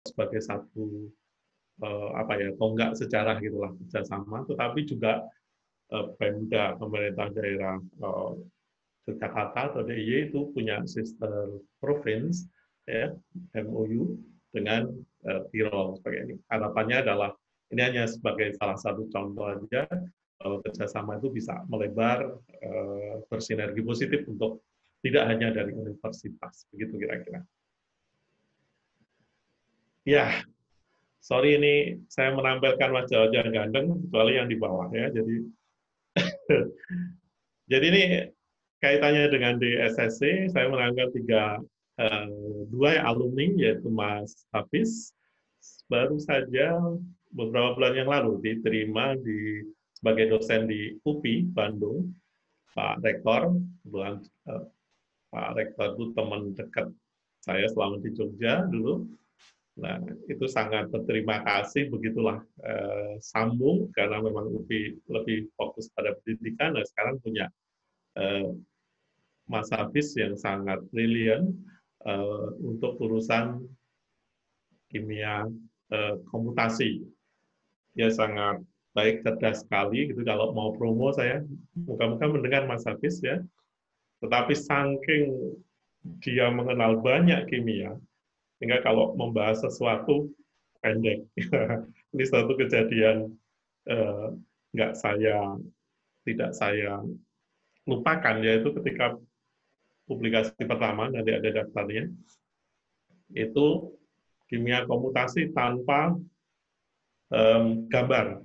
sebagai satu apa ya, tonggak sejarah gitulah kerjasama, tetapi juga Pemda, pemerintah daerah Jakarta atau DIY itu punya sister province ya, MOU dengan Tirol sebagai ini. Harapannya adalah ini hanya sebagai salah satu contoh aja, kerjasama itu bisa melebar, bersinergi positif untuk tidak hanya dari universitas, begitu kira-kira. Ya, sorry ini saya menampilkan wajah-wajah ganteng, kecuali yang di bawah ya. Jadi ini kaitannya dengan di SSC, saya mengangkat dua alumni, yaitu Mas Hafiz, baru saja beberapa bulan yang lalu diterima sebagai dosen di UPI Bandung. Pak Rektor, Pak Rektor itu teman dekat saya selama di Jogja dulu. Nah, itu sangat berterima kasih, begitulah sambung, karena memang UPI lebih fokus pada pendidikan, dan sekarang punya Mas Hafiz yang sangat brilian untuk urusan kimia komputasi. Dia sangat baik, cerdas sekali. Gitu. Kalau mau promo saya, muka-muka mendengar Mas Hafiz ya. Tetapi saking dia mengenal banyak kimia, sehingga kalau membahas sesuatu pendek. Ini satu kejadian nggak tidak saya lupakan, yaitu ketika publikasi pertama, nanti ada daftarnya, itu kimia komputasi tanpa gambar.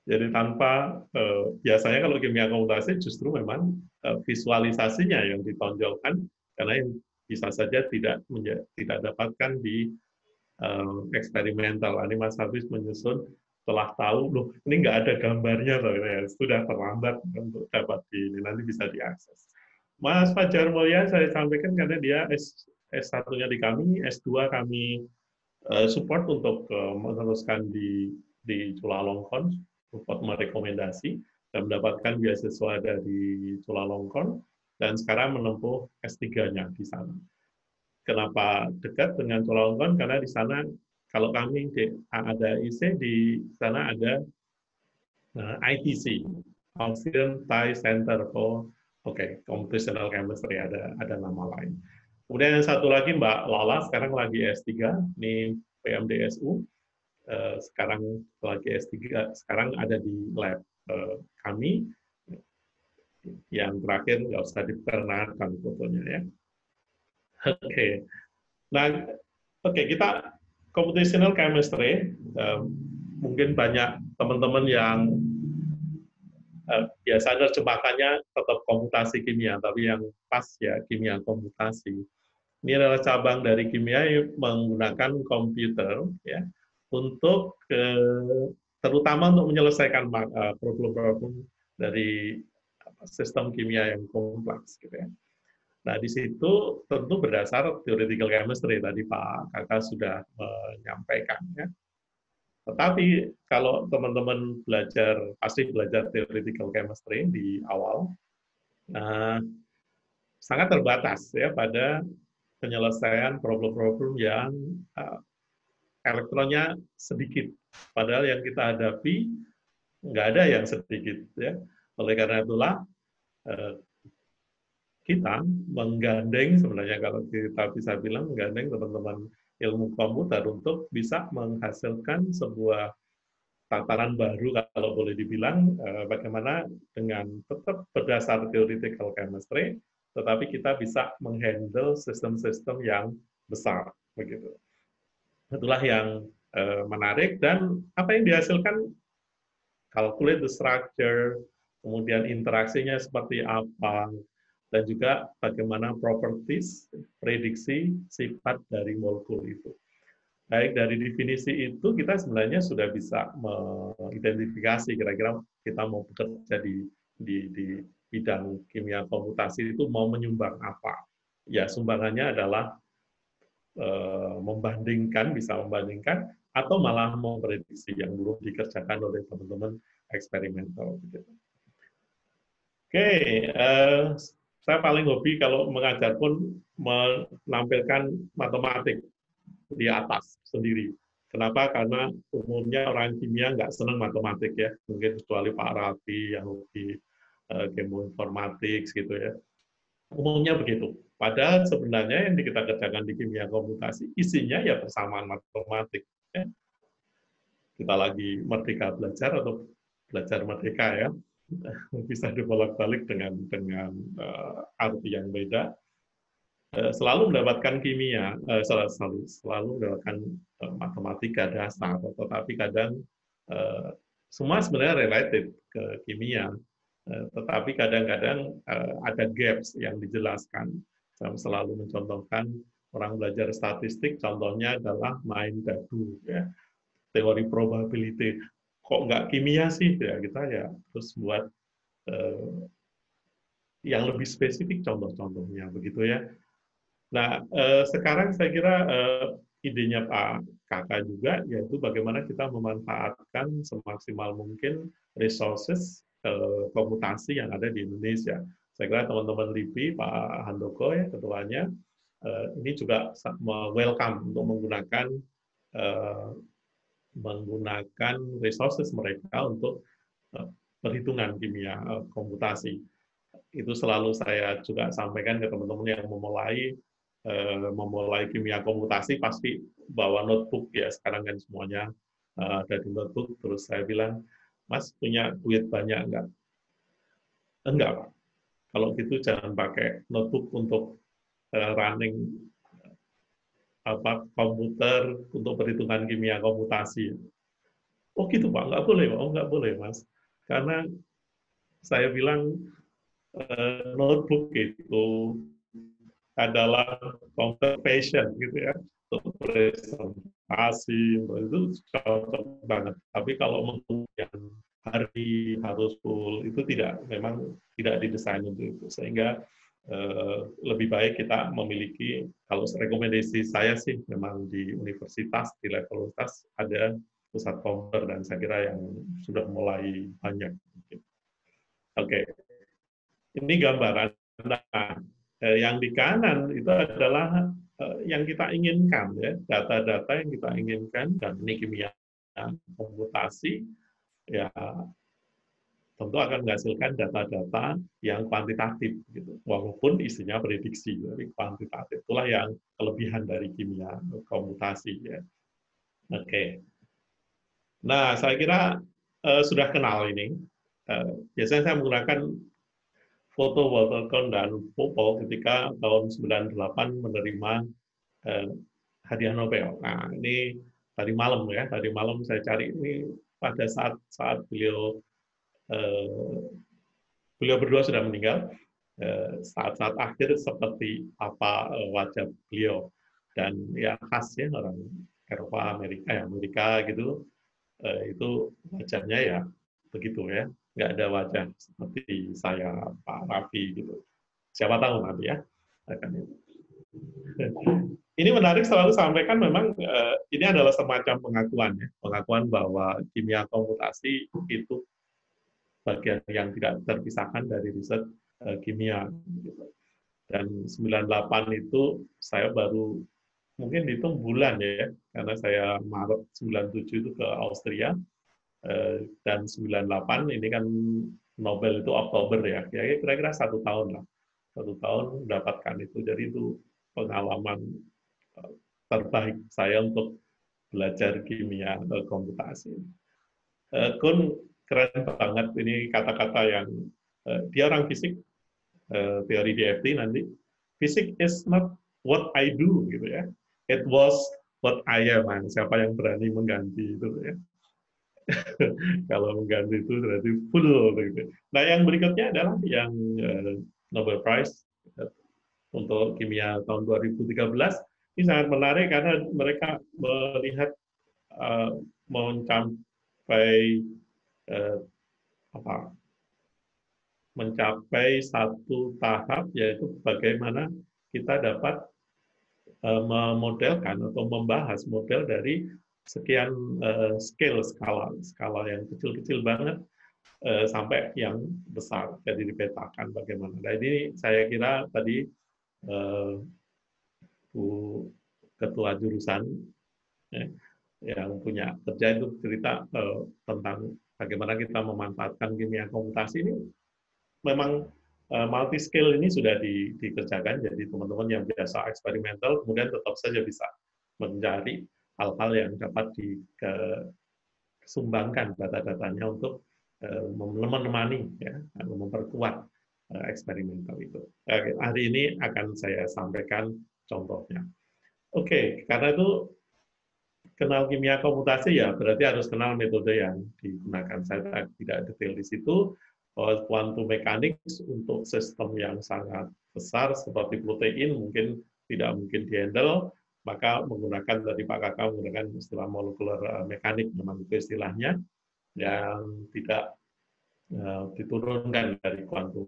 Jadi tanpa, biasanya kalau kimia komputasi justru memang visualisasinya yang ditonjolkan, karena yang bisa saja tidak dapatkan di eksperimental. Ini Mas Hafiz menyusun setelah tahu, loh ini nggak ada gambarnya, loh, ya, sudah terlambat untuk dapat ini, nanti bisa diakses. Mas Fajar Mulya saya sampaikan karena dia S1-nya di kami, S2 kami support untuk meneruskan di Chulalongkorn, support merekomendasi dan mendapatkan beasiswa dari Chulalongkorn, dan sekarang menempuh S3-nya di sana. Kenapa dekat dengan Chulalongkorn? Karena di sana kalau kami ada IC, di sana ada ITC, Austrian Thai Center for Computational Chemistry, ada nama lain. Kemudian yang satu lagi Mbak Lala, sekarang lagi S3, ini PMDSU, sekarang lagi S3, sekarang ada di lab kami. Yang terakhir nggak usah diperkenalkan fotonya ya. Oke. Nah, kita computational chemistry, mungkin banyak teman-teman yang biasa terjemahkannya tetap komputasi kimia, tapi yang pas ya kimia komputasi. Ini adalah cabang dari kimia yang menggunakan komputer ya untuk terutama untuk menyelesaikan problem-problem dari sistem kimia yang kompleks gitu ya. Nah, di situ tentu berdasar theoretical chemistry, tadi Pak Kakak sudah menyampaikan ya. Tetapi kalau teman-teman pasti belajar theoretical chemistry di awal, sangat terbatas ya pada penyelesaian problem-problem yang elektronnya sedikit. Padahal yang kita hadapi nggak ada yang sedikit ya. Oleh karena itulah kita menggandeng, sebenarnya kalau kita bisa bilang menggandeng teman-teman ilmu komputer untuk bisa menghasilkan sebuah tataran baru, kalau boleh dibilang, bagaimana dengan tetap berdasar theoretical chemistry, tetapi kita bisa menghandle sistem-sistem yang besar, begitu. Itulah yang menarik, dan apa yang dihasilkan, calculate the structure, kemudian interaksinya seperti apa, dan juga bagaimana properties, prediksi sifat dari molekul itu. Baik dari definisi itu kita sebenarnya sudah bisa mengidentifikasi kira-kira kita mau bekerja di bidang kimia komputasi itu mau menyumbang apa. Ya sumbangannya adalah bisa membandingkan atau malah memprediksi yang belum dikerjakan oleh teman-teman eksperimental. Oke, saya paling hobi kalau mengajar pun menampilkan matematik. di atas sendiri. Kenapa? Karena umumnya orang kimia nggak senang matematik ya, mungkin kecuali Pak Raffi yang hobi geoinformatik gitu ya. Umumnya begitu. Padahal sebenarnya yang kita kerjakan di kimia komputasi isinya ya persamaan matematik. Ya. Kita lagi merdeka belajar atau belajar merdeka ya, bisa dibolak-balik dengan arti yang beda. Selalu mendapatkan kimia, selalu mendapatkan matematika dasar, tetapi kadang semua sebenarnya related ke kimia, tetapi kadang-kadang ada gaps yang dijelaskan. Saya selalu mencontohkan orang belajar statistik, contohnya adalah main dadu, ya, teori probability. Kok nggak kimia sih? Ya kita ya terus buat yang lebih spesifik contoh-contohnya, begitu ya. Nah, sekarang saya kira idenya Pak Kakak juga, yaitu bagaimana kita memanfaatkan semaksimal mungkin resources komputasi yang ada di Indonesia. Saya kira teman-teman LIPI, Pak Handoko ya ketuanya, ini juga welcome untuk menggunakan resources mereka untuk perhitungan kimia komputasi. Itu selalu saya juga sampaikan ke teman-teman yang memulai kimia komputasi, pasti bawa notebook ya, sekarang kan semuanya ada di notebook. Terus saya bilang, Mas punya duit banyak enggak? Enggak, Pak. Kalau gitu jangan pakai notebook untuk running komputer untuk perhitungan kimia komputasi. Oh gitu Pak, nggak boleh Pak. Oh nggak boleh Mas. Karena saya bilang notebook itu adalah passion gitu ya, untuk presentasi itu cocok banget. Tapi kalau untuk yang hari harus full itu memang tidak didesain untuk itu, sehingga lebih baik kita memiliki, kalau rekomendasi saya sih memang di universitas, di level universitas ada pusat komputer, dan saya kira yang sudah mulai banyak. Oke, ini gambaran. Nah, yang di kanan itu adalah yang kita inginkan, ya, data-data yang kita inginkan, dan ini kimia komputasi, ya tentu akan menghasilkan data-data yang kuantitatif, gitu. Walaupun isinya prediksi, tapi kuantitatif. Itulah yang kelebihan dari kimia komputasi. Ya. Oke. Nah, saya kira sudah kenal ini. Biasanya saya menggunakan foto Walter Kohn dan Popov ketika tahun 98 menerima hadiah Nobel. Nah, ini tadi malam ya, tadi malam saya cari ini pada saat beliau berdua sudah meninggal, saat-saat akhir seperti apa wajah beliau, dan ya khasnya orang Eropa, Amerika gitu, itu wajahnya ya begitu ya, nggak ada wajah seperti saya, Pak Raffi gitu. Siapa tahu nanti ya akan itu. Ini menarik, selalu sampaikan memang ini adalah semacam pengakuan ya, pengakuan bahwa kimia komputasi itu bagian yang tidak terpisahkan dari riset kimia. Gitu. Dan 98 itu saya baru mungkin dihitung bulan ya, karena saya Maret 97 itu ke Austria, dan 98 ini kan Nobel itu Oktober ya, kira-kira 1 tahun lah, 1 tahun mendapatkan itu. Jadi itu pengalaman terbaik saya untuk belajar kimia komputasi. Kun keren banget ini kata-kata yang dia orang fisik, teori DFT nanti. Fisik is not what I do gitu ya. It was what I am. Siapa yang berani mengganti itu ya. Kalau mengganti itu berarti full gitu. Nah, yang berikutnya adalah yang Nobel Prize untuk kimia tahun 2013. Ini sangat menarik karena mereka melihat mencapai mencapai satu tahap, yaitu bagaimana kita dapat memodelkan atau membahas model dari sekian skala yang kecil-kecil banget sampai yang besar, jadi dipetakan bagaimana. Nah, ini saya kira tadi Bu ketua jurusan ya, yang punya kerja itu cerita tentang bagaimana kita memanfaatkan kimia komputasi ini. Memang multi skill ini sudah dikerjakan, jadi teman-teman yang biasa eksperimental kemudian tetap saja bisa mencari hal-hal yang dapat disumbangkan data-datanya untuk menemani ya, memperkuat eksperimental itu. Hari ini akan saya sampaikan contohnya. Oke, karena itu kenal kimia komputasi ya berarti harus kenal metode yang digunakan. Saya tidak detail di situ. Quantum mechanics untuk sistem yang sangat besar seperti protein mungkin tidak mungkin dihandle, maka menggunakan dari Pak Kakak menggunakan istilah molekular mekanik, memang itu istilahnya yang tidak diturunkan dari quantum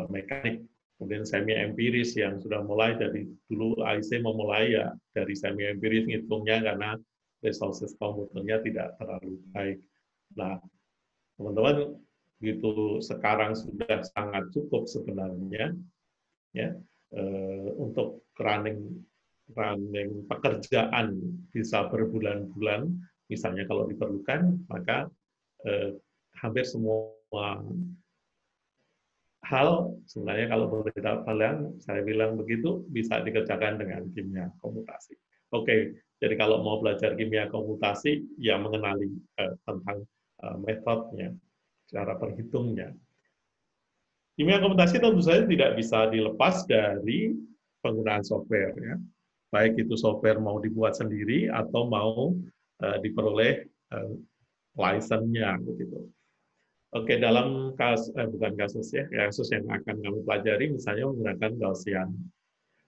mekanik. Kemudian semi empiris yang sudah mulai dari dulu IC memulai ya dari semi empiris ngitungnya karena resources komputernya tidak terlalu baik. Nah, teman-teman begitu sekarang sudah sangat cukup sebenarnya ya untuk running pekerjaan bisa berbulan-bulan misalnya kalau diperlukan, maka hampir semua hal sebenarnya kalau boleh saya bilang begitu bisa dikerjakan dengan kimia komputasi. Oke, jadi kalau mau belajar kimia komputasi ya mengenali tentang metodenya, cara perhitungnya. Kimia komputasi tentu saja tidak bisa dilepas dari penggunaan software ya. Baik itu software mau dibuat sendiri atau mau diperoleh license-nya begitu. Oke, dalam kasus yang akan kami pelajari misalnya menggunakan Gaussian.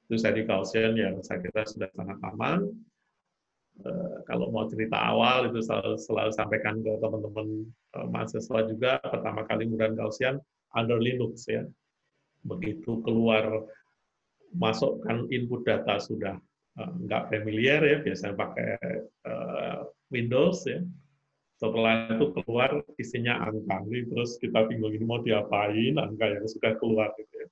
Itu seri Gaussian yang saya kira sudah sangat aman. Kalau mau cerita awal itu selalu sampaikan ke teman-teman mahasiswa juga, pertama kali menggunakan Gaussian under Linux ya. Begitu keluar masukkan input data sudah nggak familiar ya, biasanya pakai Windows ya. Setelah itu keluar isinya angka, terus kita bingung ini mau diapain angka yang sudah keluar gitu ya.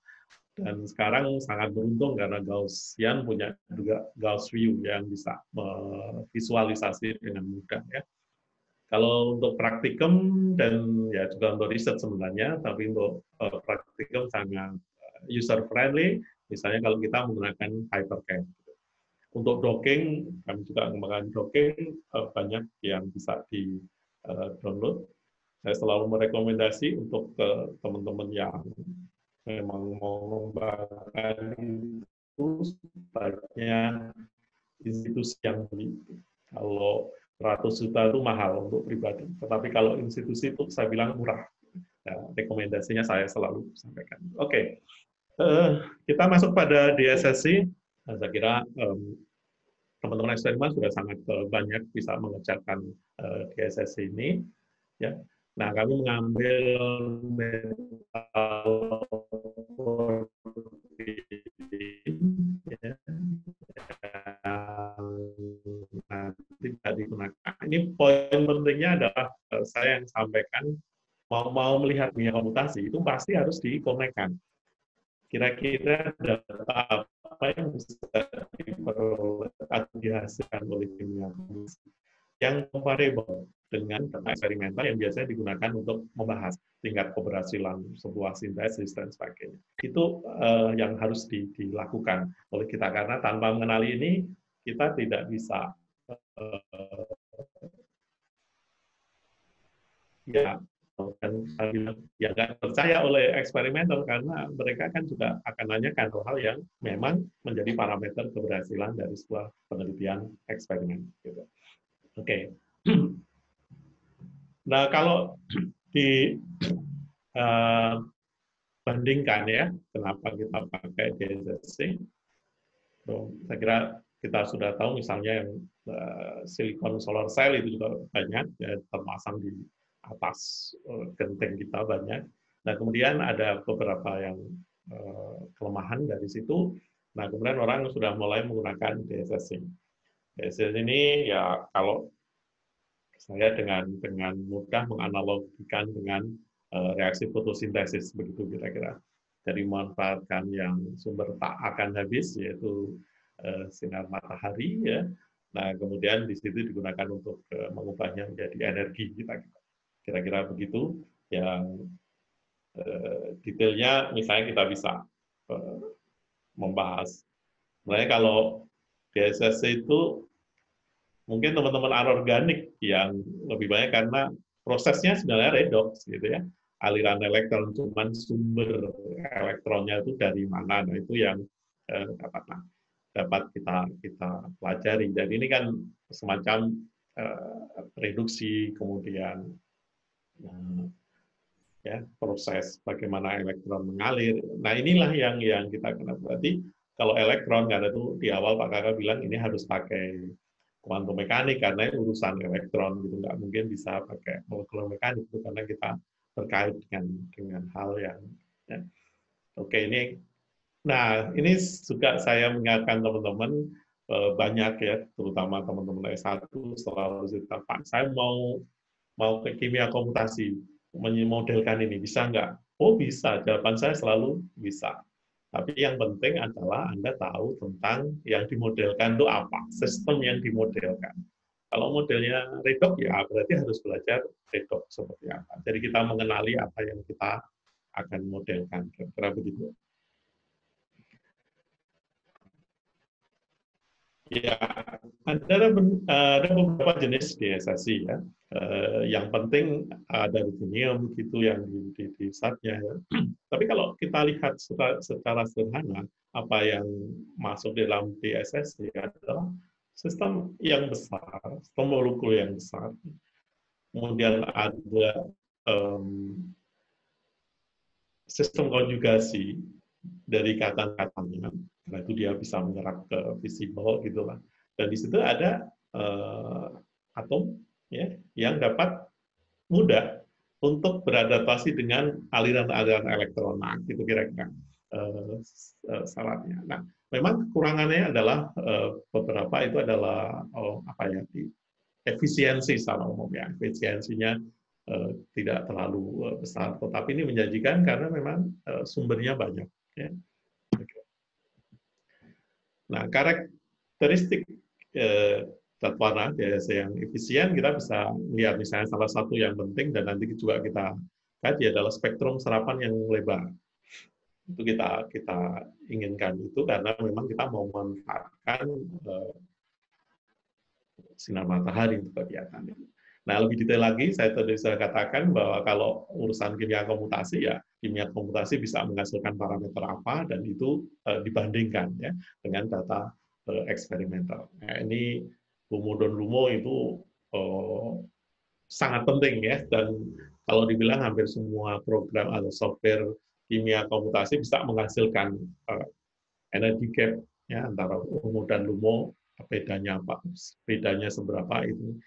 Dan sekarang sangat beruntung karena Gaussian punya juga Gauss View yang bisa visualisasi dengan mudah ya. Kalau untuk praktikum dan ya juga untuk riset sebenarnya, tapi untuk praktikum sangat user friendly. Misalnya kalau kita menggunakan HyperCAD. Untuk docking, kami juga menggunakan docking banyak yang bisa di download. Saya selalu merekomendasi untuk teman-teman yang memang mau mengembangkan itu sebaiknya institusi yang beli. Kalau 100 juta itu mahal untuk pribadi, tetapi kalau institusi itu saya bilang murah. Nah, rekomendasinya saya selalu sampaikan. Oke, kita masuk pada DSSC. Nah, saya kira teman-teman eksperimen sudah sangat banyak bisa mengerjakan DSSC ini. Ya. Nah, kami mengambil ya, nanti tidak digunakan. Ini poin pentingnya adalah saya yang sampaikan mau melihat dunia komputasi itu pasti harus dikonekkan. Kira-kira data apa yang bisa diperoleh atau dihasilkan oleh kimia komputasi yang comparable dengan data eksperimental yang biasanya digunakan untuk membahas tingkat keberhasilan sebuah sintesis dan sebagainya. Itu yang harus dilakukan oleh kita karena tanpa mengenali ini kita tidak bisa ya dan ya nggak percaya oleh eksperimental karena mereka kan juga akan nanyakan hal yang memang menjadi parameter keberhasilan dari sebuah penelitian eksperimen. Gitu. Oke. Nah kalau dibandingkan ya, kenapa kita pakai DSSC? Saya kira kita sudah tahu misalnya yang silikon solar cell itu juga banyak ya, termasang di atas genteng kita banyak. Nah kemudian ada beberapa yang kelemahan dari situ. Nah kemudian orang sudah mulai menggunakan DSSC. DSSC ini ya kalau saya dengan mudah menganalogikan dengan reaksi fotosintesis begitu kira-kira. Jadi memanfaatkan yang sumber tak akan habis yaitu sinar matahari ya. Nah, kemudian di situ digunakan untuk mengubahnya menjadi energi kita. Kira-kira begitu. Yang detailnya misalnya kita bisa membahas. Sebenarnya kalau DSSC itu mungkin teman-teman anorganik yang lebih banyak karena prosesnya sebenarnya redox gitu ya. Aliran elektron, cuman sumber elektronnya itu dari mana. Nah, itu yang dapat kita pelajari. Dan ini kan semacam reduksi, kemudian ya proses bagaimana elektron mengalir. Nah, inilah yang kita kenal. Berarti kalau elektron, karena itu di awal Pak Kakak bilang ini harus pakai kuantum mekanik karena ini urusan elektron gitu, nggak mungkin bisa pakai molekular mekanik itu karena kita terkait dengan hal yang ya. Oke, ini juga saya mengingatkan teman-teman banyak ya, terutama teman-teman S1 selalu cerita, Pak, saya mau ke kimia komputasi, memodelkan ini, bisa nggak? Oh bisa, jawaban saya selalu bisa. Tapi yang penting adalah Anda tahu tentang yang dimodelkan itu apa, sistem yang dimodelkan. Kalau modelnya redox, ya berarti harus belajar redox seperti apa. Jadi kita mengenali apa yang kita akan modelkan, kira-kira begitu. Ya, ada beberapa jenis DSSI ya. Yang penting ada ruthenium gitu yang di startnya. Ya. Tapi kalau kita lihat secara sederhana, apa yang masuk dalam DSSI adalah sistem yang besar, sistem molekul yang besar. Kemudian ada sistem konjugasi dari kata-katanya, karena itu dia bisa menyerap ke visible gitulah. Dan di situ ada atom ya yang dapat mudah untuk beradaptasi dengan aliran-aliran elektron. Nah, itu kira-kira syaratnya. Nah, memang kekurangannya adalah beberapa itu adalah efisiensi secara umum ya. Efisiensinya tidak terlalu besar, tetapi ini menjanjikan karena memang sumbernya banyak. Ya. Nah, karakteristik zat warna yang efisien kita bisa lihat misalnya salah satu yang penting dan nanti juga kita kaji adalah spektrum serapan yang lebar. Itu kita inginkan itu karena memang kita mau memanfaatkan sinar matahari untuk kegiatan ini. Nah, lebih detail lagi, saya tadi sudah katakan bahwa kalau urusan kimia komputasi, ya kimia komputasi bisa menghasilkan parameter apa, dan itu dibandingkan ya dengan data eksperimental. Nah, ini Lumo dan Lumo itu sangat penting ya, dan kalau dibilang hampir semua program atau software kimia komputasi bisa menghasilkan energy gap ya, antara Lumo dan Lumo, bedanya apa, bedanya seberapa itu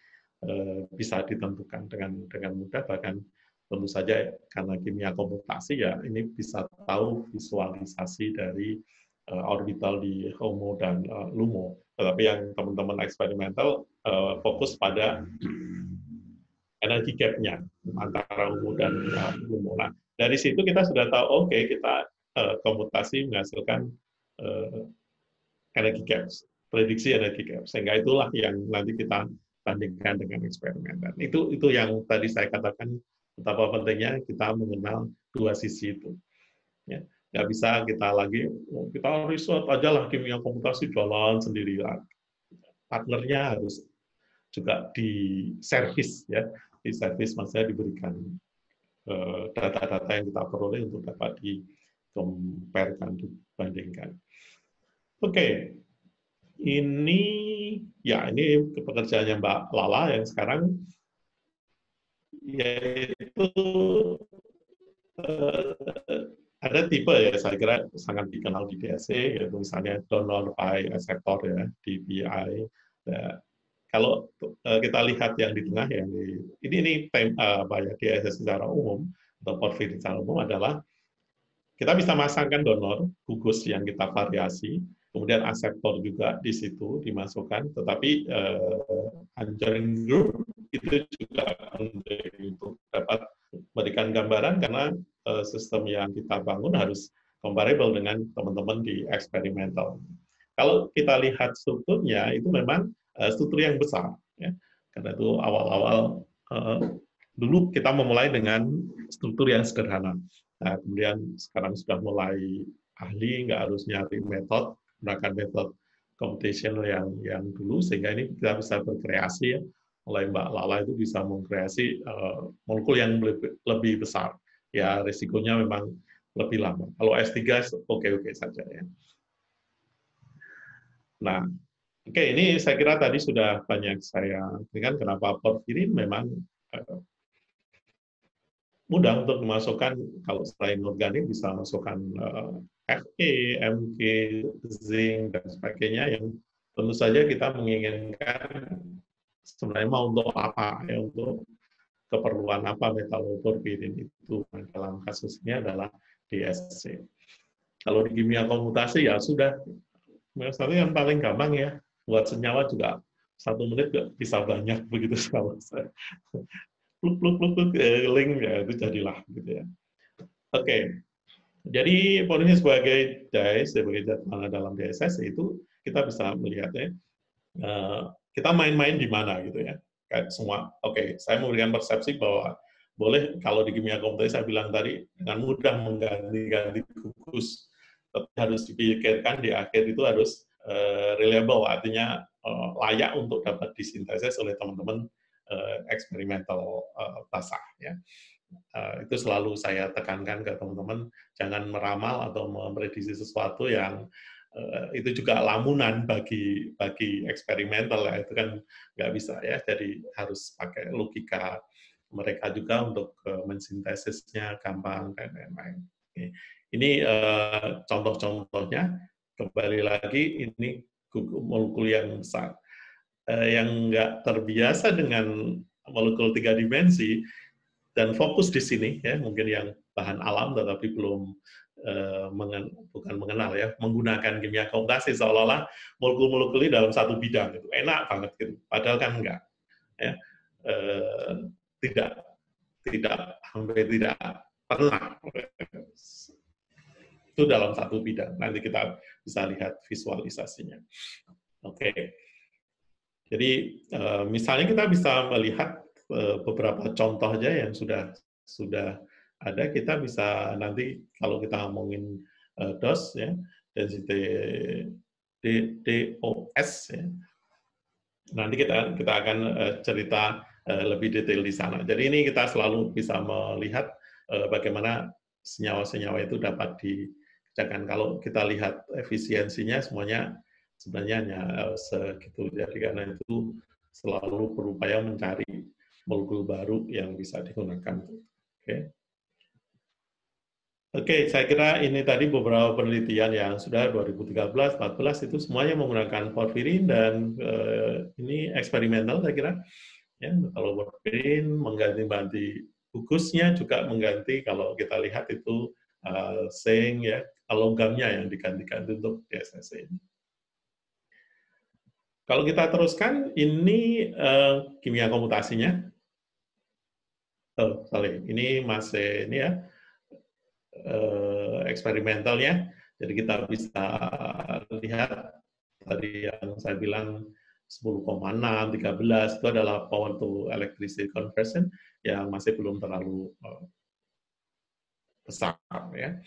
bisa ditentukan dengan mudah, bahkan tentu saja karena kimia komputasi ya ini bisa tahu visualisasi dari orbital di HOMO dan LUMO. Tetapi yang teman-teman eksperimental fokus pada energi gap-nya antara LUMO dan LUMO. Nah, dari situ kita sudah tahu, oke, kita komputasi menghasilkan energi gap, prediksi energi gap, sehingga itulah yang nanti kita bandingkan dengan eksperimen. Dan itu yang tadi saya katakan betapa pentingnya kita mengenal dua sisi itu. Ya, nggak bisa kita lagi kita riset aja lah kimia komputasi jalan sendiri. Partnernya harus juga di servis ya, di servis maksudnya diberikan data-data yang kita peroleh untuk dapat dikomparekan, dibandingkan. Oke. Ini pekerjaannya Mbak Lala yang sekarang yaitu ada tipe ya, saya kira sangat dikenal di DSC, yaitu misalnya donor by acceptor ya di BI. Nah, kalau kita lihat yang di tengah ya, ini DSC secara umum atau porfir secara umum adalah kita bisa masangkan donor gugus yang kita variasi, kemudian aseptor juga di situ dimasukkan, tetapi anchoring group itu juga penting untuk dapat memberikan gambaran karena sistem yang kita bangun harus comparable dengan teman-teman di eksperimental. Kalau kita lihat strukturnya, itu memang struktur yang besar. Ya. Karena itu awal-awal dulu kita memulai dengan struktur yang sederhana. Nah, kemudian sekarang sudah mulai ahli, nggak harus nyari metode, gunakan metode computational yang dulu, sehingga ini kita bisa berkreasi ya. Mulai Mbak Lala itu bisa mengkreasi molekul yang lebih besar. Ya, risikonya memang lebih lama. Kalau S3 oke-oke saja ya. Nah, oke, ini saya kira tadi sudah banyak saya berikan kenapa porfirin memang mudah untuk dimasukkan. Kalau selain organik bisa masukkan Fe, Mg, zinc dan sebagainya yang tentu saja kita menginginkan sebenarnya mau untuk apa ya, untuk keperluan apa metaloporfirin itu. Dalam kasus ini adalah DSC. Kalau di kimia komutasi ya sudah, misalnya yang paling gampang ya, buat senyawa juga 1 menit bisa banyak begitu kalau saya pluk link ya itu jadilah gitu ya. Oke. Jadi polanya sebagai DICE, sebagai zat mana dalam DSS itu kita bisa melihatnya kita main-main di mana gitu ya. Kayak semua, oke, saya memberikan persepsi bahwa boleh kalau di kimia komputer saya bilang tadi dengan mudah mengganti gugus, tapi harus dipikirkan di akhir itu harus reliable, artinya layak untuk dapat disintesis oleh teman-teman eksperimental basah ya. Itu selalu saya tekankan ke teman-teman, jangan meramal atau memprediksi sesuatu yang itu juga lamunan bagi eksperimental ya, itu kan nggak bisa ya, jadi harus pakai logika mereka juga untuk mensintesisnya gampang dan lain-lain. Ini contoh-contohnya, kembali lagi ini molekul yang besar, yang nggak terbiasa dengan molekul 3 dimensi, dan fokus di sini ya, mungkin yang bahan alam tetapi belum bukan mengenal ya, menggunakan kimia komputasi seolah-olah molekul-molekul ini dalam satu bidang itu enak banget gitu, padahal kan enggak ya. Hampir tidak pernah itu dalam satu bidang. Nanti kita bisa lihat visualisasinya. Oke. Jadi misalnya kita bisa melihat beberapa contoh aja yang sudah ada. Kita bisa nanti kalau kita ngomongin DOS ya, density DOS ya. Nanti kita akan cerita lebih detail di sana. Jadi ini kita selalu bisa melihat bagaimana senyawa-senyawa itu dapat dikerjakan. Kalau kita lihat efisiensinya semuanya sebenarnya hanya segitu. Jadi karena itu selalu berupaya mencari molekul baru yang bisa digunakan. Oke. Oke, saya kira ini tadi beberapa penelitian yang sudah 2013, 14 itu semuanya menggunakan porfirin dan ini eksperimental saya kira. Ya, kalau porfirin mengganti gugusnya juga mengganti, kalau kita lihat itu zinc ya, logamnya yang digantikan untuk DSSC ini. Kalau kita teruskan, ini kimia komutasinya. Oh, sorry, ini masih ini ya eksperimentalnya. Jadi kita bisa lihat tadi yang saya bilang 10,6, 13 itu adalah power to electricity conversion yang masih belum terlalu besar ya.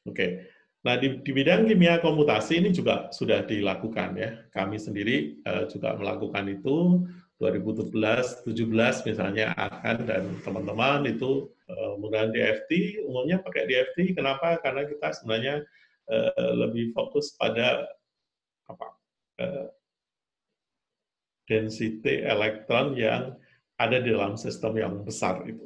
Oke. Nah, di bidang kimia komutasi ini juga sudah dilakukan ya. Kami sendiri juga melakukan itu 2017 misalnya akan dan teman-teman itu menggunakan DFT, umumnya pakai DFT. Kenapa? Karena kita sebenarnya lebih fokus pada apa? Density elektron yang ada di dalam sistem yang besar itu.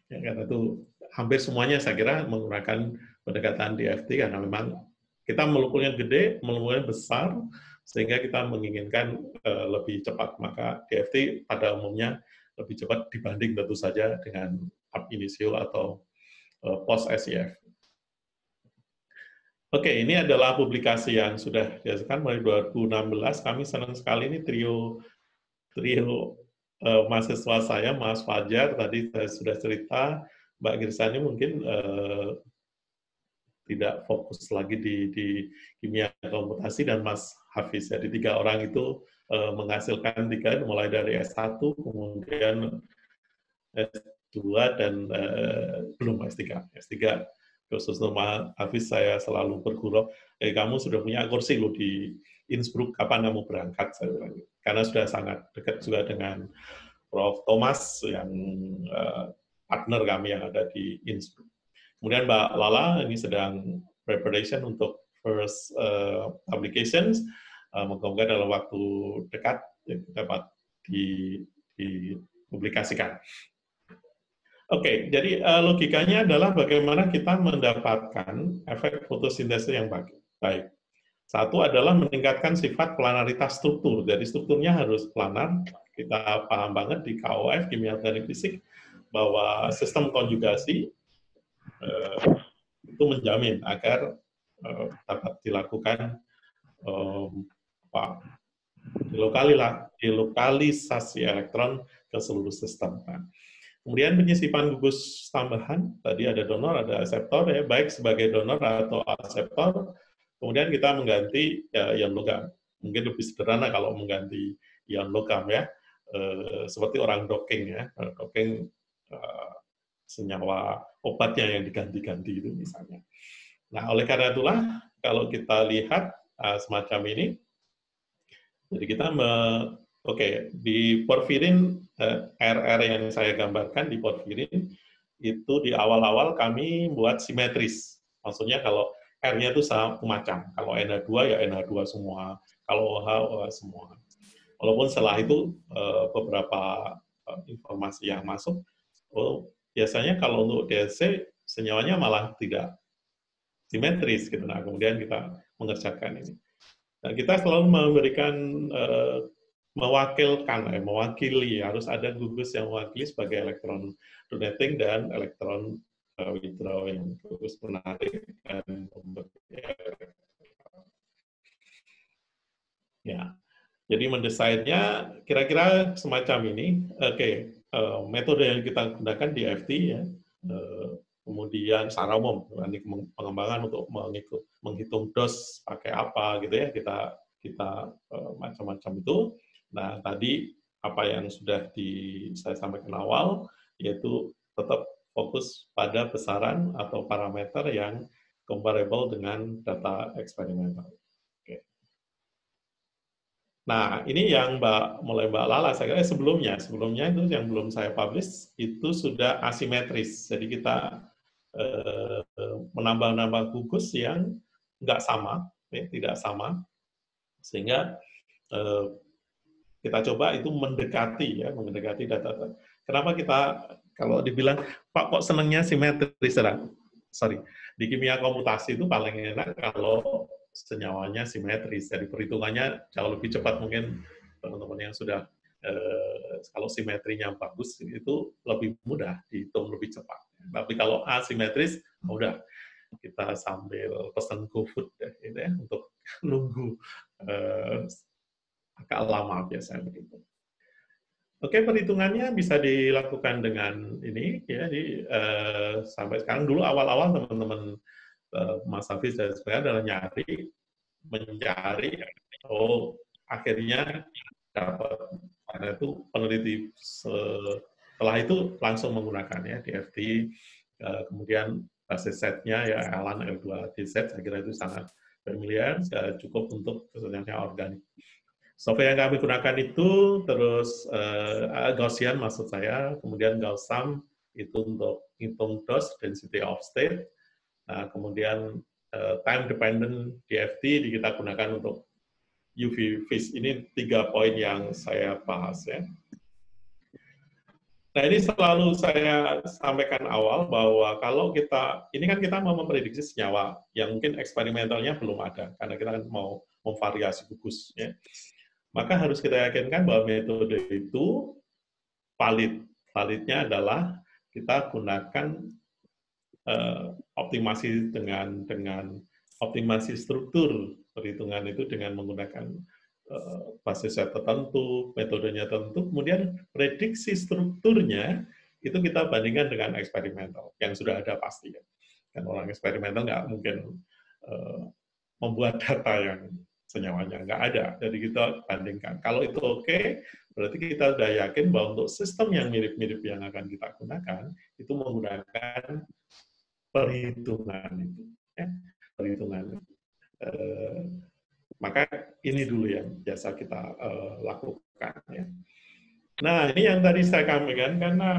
Ya, karena itu hampir semuanya saya kira menggunakan pendekatan DFT karena memang kita molekulnya gede, molekulnya besar, sehingga kita menginginkan lebih cepat. Maka DFT pada umumnya lebih cepat dibanding tentu saja dengan ab initio atau post SIF. Oke, ini adalah publikasi yang sudah dihasilkan mulai 2016. Kami senang sekali ini trio mahasiswa saya, Mas Fajar, tadi saya sudah cerita, Mbak Girsani mungkin tidak fokus lagi di kimia komputasi, dan Mas Hafiz. Jadi 3 orang itu menghasilkan 3, mulai dari S1, kemudian S2, dan belum S3. S3 khusus nama Hafiz saya selalu bergurau, kamu sudah punya kursi loh di Innsbruck, kapan kamu berangkat? Saya bilang. Karena sudah sangat dekat juga dengan Prof. Thomas yang partner kami yang ada di Innsbruck. Kemudian Mbak Lala ini sedang preparation untuk first publications. Moga-moga dalam waktu dekat dapat dipublikasikan. Oke, jadi logikanya adalah bagaimana kita mendapatkan efek fotosintesis yang baik. Satu adalah meningkatkan sifat planaritas struktur. Jadi strukturnya harus planar. Kita paham banget di KOF, kimia organik fisik, bahwa sistem konjugasi itu menjamin agar dapat dilakukan dilokalisasi elektron ke seluruh sistem. Kemudian penyisipan gugus tambahan, tadi ada donor, ada aseptor, ya, baik sebagai donor atau aseptor. Kemudian kita mengganti ion logam. Mungkin lebih sederhana kalau mengganti ion logam, ya, seperti orang docking, ya, docking senyawa obatnya yang diganti-ganti itu misalnya. Nah, oleh karena itulah kalau kita lihat semacam ini, jadi kita di porfirin, RR yang saya gambarkan di porfirin, itu di awal-awal kami buat simetris. Maksudnya kalau R-nya itu satu macam. Kalau NH2 ya NH2 semua. Kalau OH, OH semua. Walaupun setelah itu beberapa informasi yang masuk, biasanya kalau untuk DLC, senyawanya malah tidak simetris. Gitu. Nah, kemudian kita mengerjakan ini. Nah, kita selalu memberikan mewakili, harus ada gugus yang mewakili sebagai elektron donating dan elektron withdrawing, gugus penarik dan ya. Jadi mendesainnya kira-kira semacam ini. Oke, metode yang kita gunakan di FT, ya. Kemudian secara umum pengembangan untuk menghitung dos pakai apa gitu, ya, kita macam-macam itu. Nah, tadi apa yang sudah saya sampaikan awal, yaitu tetap fokus pada besaran atau parameter yang comparable dengan data eksperimental. Oke. Nah, ini yang mulai Mbak Lala, saya kira sebelumnya itu yang belum saya publish, itu sudah asimetris. Jadi kita menambah-nambah gugus yang nggak sama, ya, tidak sama, sehingga kita coba itu mendekati data. Kenapa kita, kalau dibilang, Pak kok senangnya simetris? Sorry, di kimia komutasi itu paling enak kalau senyawanya simetris. Jadi perhitungannya jauh lebih cepat. Mungkin teman-teman yang sudah, kalau simetrinya bagus, itu lebih mudah dihitung lebih cepat. Tapi kalau asimetris, udah kita sambil pesan GoFood gitu, ya, untuk nunggu agak lama biasanya begitu. Oke, perhitungannya bisa dilakukan dengan ini, ya. Sampai sekarang, dulu awal-awal teman-teman Mas Hafiz dan sebagainya adalah mencari, akhirnya dapat. Karena itu peneliti setelah itu langsung menggunakan, ya, DFT, kemudian basis setnya, ya, Alan L2DZ, saya kira itu sangat familiar, cukup untuk sebenarnya organik. Software yang kami gunakan itu terus Gaussian maksud saya, kemudian Gauss-Sum itu untuk hitung dose, density of state. Nah, kemudian time dependent DFT kita gunakan untuk UV phase. Ini 3 poin yang saya bahas, ya. Nah, ini selalu saya sampaikan awal bahwa kalau ini kan kita mau memprediksi senyawa yang mungkin eksperimentalnya belum ada, karena kita kan mau memvariasi gugus, ya. Maka harus kita yakinkan bahwa metode itu valid. Validnya adalah kita gunakan optimasi dengan optimasi struktur perhitungan itu dengan menggunakan basis set tertentu, metodenya tertentu, kemudian prediksi strukturnya itu kita bandingkan dengan eksperimental yang sudah ada pasti. Kan orang eksperimental nggak mungkin membuat data yang senyawanya, nggak ada. Jadi kita bandingkan. Kalau itu oke, berarti kita sudah yakin bahwa untuk sistem yang mirip-mirip yang akan kita gunakan, itu menggunakan perhitungan itu. Ya, perhitungan. Maka ini dulu yang biasa kita lakukan. Ya. Nah, ini yang tadi saya sampaikan, karena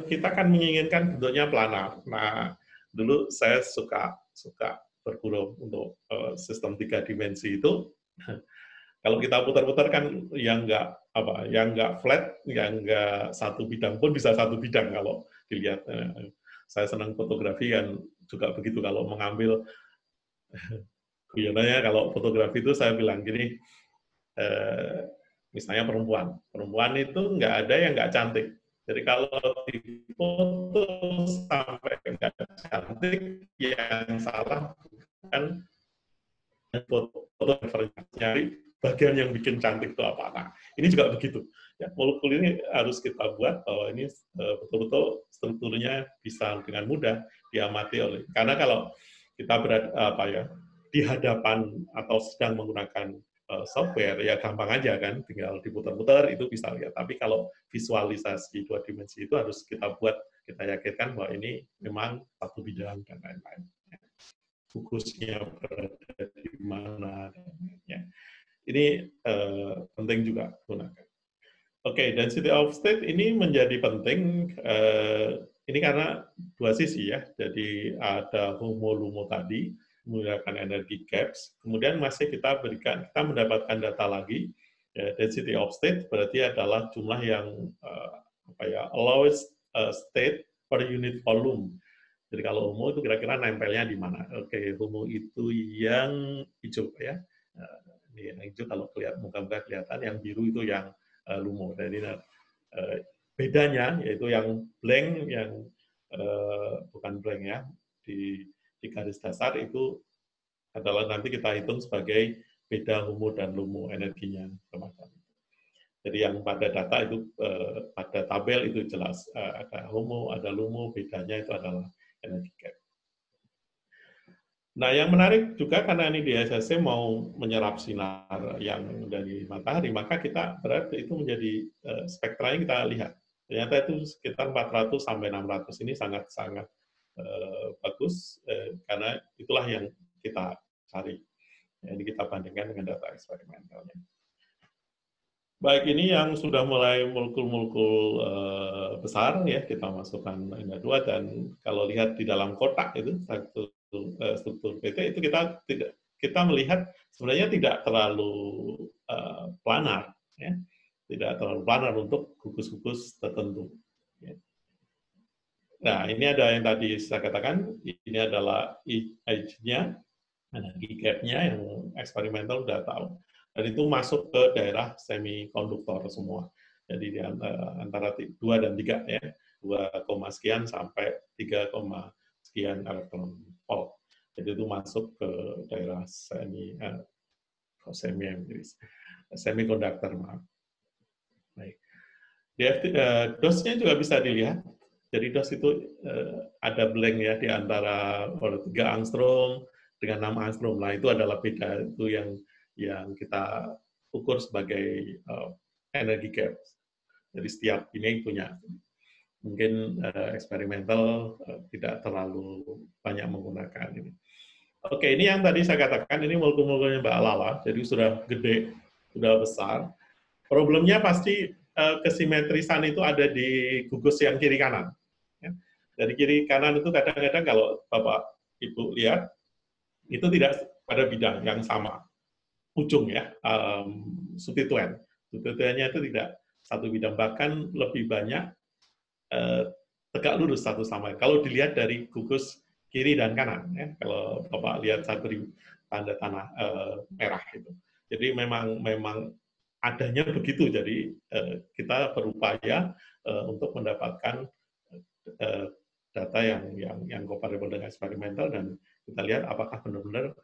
kita kan menginginkan bentuknya planar. Nah, dulu saya suka berguru untuk sistem 3 dimensi itu. Kalau kita putar-putar kan yang nggak flat, yang nggak satu bidang pun bisa satu bidang kalau dilihat. Saya senang fotografi kan juga begitu, kalau mengambil guyonanya kalau fotografi itu saya bilang gini, misalnya perempuan itu nggak ada yang nggak cantik. Jadi kalau difoto sampai nggak cantik, yang salah kan fotografernya, nyari bagian yang bikin cantik itu apa. Nah, ini juga begitu. Ya, molekul ini harus kita buat bahwa ini betul-betul strukturnya bisa dengan mudah diamati oleh. Karena kalau kita di hadapan atau sedang menggunakan software, ya gampang aja kan, tinggal diputar-putar itu bisa lihat. Tapi kalau visualisasi 2 dimensi itu harus kita buat, kita yakinkan bahwa ini memang satu bidang dan lain-lain. Fokusnya berada di mana. Ya. Ini penting juga gunakan. Oke, density of state ini menjadi penting. Ini karena 2 sisi ya. Jadi ada HOMO-LUMO tadi, menggunakan energi gaps. Kemudian masih kita mendapatkan data lagi. Ya, density of state berarti adalah jumlah yang allowed state per unit volume. Jadi kalau HOMO itu kira-kira nempelnya di mana? Oke, HOMO itu yang hijau ya. Ini yang hijau kalau muka-muka kelihatan, yang biru itu yang LUMO. Jadi bedanya yaitu yang blank, yang bukan blank ya, di garis dasar itu adalah nanti kita hitung sebagai beda HOMO dan LUMO energinya semacam. Jadi yang pada data itu, pada tabel itu jelas ada HOMO, ada LUMO, bedanya itu adalah energi gap. Nah, yang menarik juga karena ini di SSC mau menyerap sinar yang dari matahari, maka kita berarti itu menjadi spektranya kita lihat. Ternyata itu sekitar 400 sampai 600 ini sangat-sangat bagus karena itulah yang kita cari. Jadi kita bandingkan dengan data eksperimentalnya. Baik, ini yang sudah mulai molekul-molekul besar ya, kita masukkan NH2, dan kalau lihat di dalam kotak itu struktur PT itu kita melihat sebenarnya tidak terlalu planar ya. Tidak terlalu planar untuk gugus-gugus tertentu. Ya. Nah, ini ada yang tadi saya katakan, ini adalah age-nya, energi gap-nya yang eksperimental sudah tahu. Dan itu masuk ke daerah semikonduktor semua. Jadi di antara 2 dan 3 ya, 2, sekian sampai 3, sekian elektron volt. Jadi itu masuk ke daerah semikonduktor. Baik. Dosnya juga bisa dilihat. Jadi dos itu ada blank ya di antara 3 angstrom dengan 6 angstrom. Nah, itu adalah beda itu yang kita ukur sebagai energi gap. Jadi setiap ini punya. Mungkin eksperimental tidak terlalu banyak menggunakan ini. Oke, ini yang tadi saya katakan, ini molekul-molekulnya Mbak Lala, jadi sudah gede, sudah besar. Problemnya pasti kesimetrisan itu ada di gugus yang kiri kanan. Ya. Dari kiri kanan itu kadang-kadang kalau Bapak Ibu lihat, itu tidak pada bidang yang sama. Ujung ya, substituen. Substituennya itu tidak satu bidang, bahkan lebih banyak tegak lurus satu sama lain. Kalau dilihat dari gugus kiri dan kanan, ya, kalau Bapak lihat satu tanda tanah merah itu. Jadi memang adanya begitu. Jadi kita berupaya untuk mendapatkan data yang comparable dengan eksperimental, dan kita lihat apakah benar-benar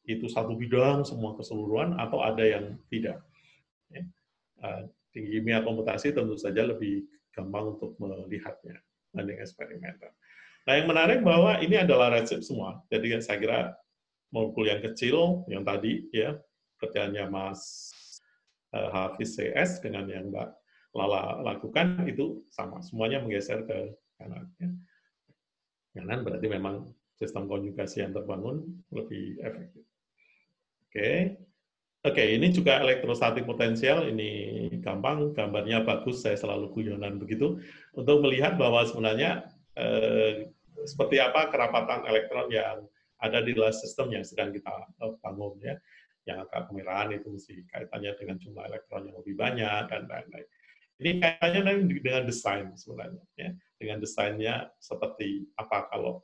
itu satu bidang semua keseluruhan atau ada yang tidak. Di kimia komputasi tentu saja lebih gampang untuk melihatnya dibanding eksperimental. Nah, yang menarik bahwa ini adalah redshift semua. Jadi saya kira molekul yang kecil yang tadi ya, kerjanya Mas Hafiz CS dengan yang Mbak Lala lakukan itu sama, semuanya menggeser ke kanan. Ya. Kanan berarti memang sistem konjugasi yang terbangun lebih efektif. Oke. Oke, ini juga elektrostatik potensial, ini gampang, gambarnya bagus, saya selalu guyonan begitu, untuk melihat bahwa sebenarnya seperti apa kerapatan elektron yang ada di dalam sistem yang sedang kita bangun, ya. Yang agak kemerahan itu mesti kaitannya dengan jumlah elektron yang lebih banyak, dan lain-lain. Ini kaitannya dengan desain sebenarnya, ya. Dengan desainnya seperti apa kalau,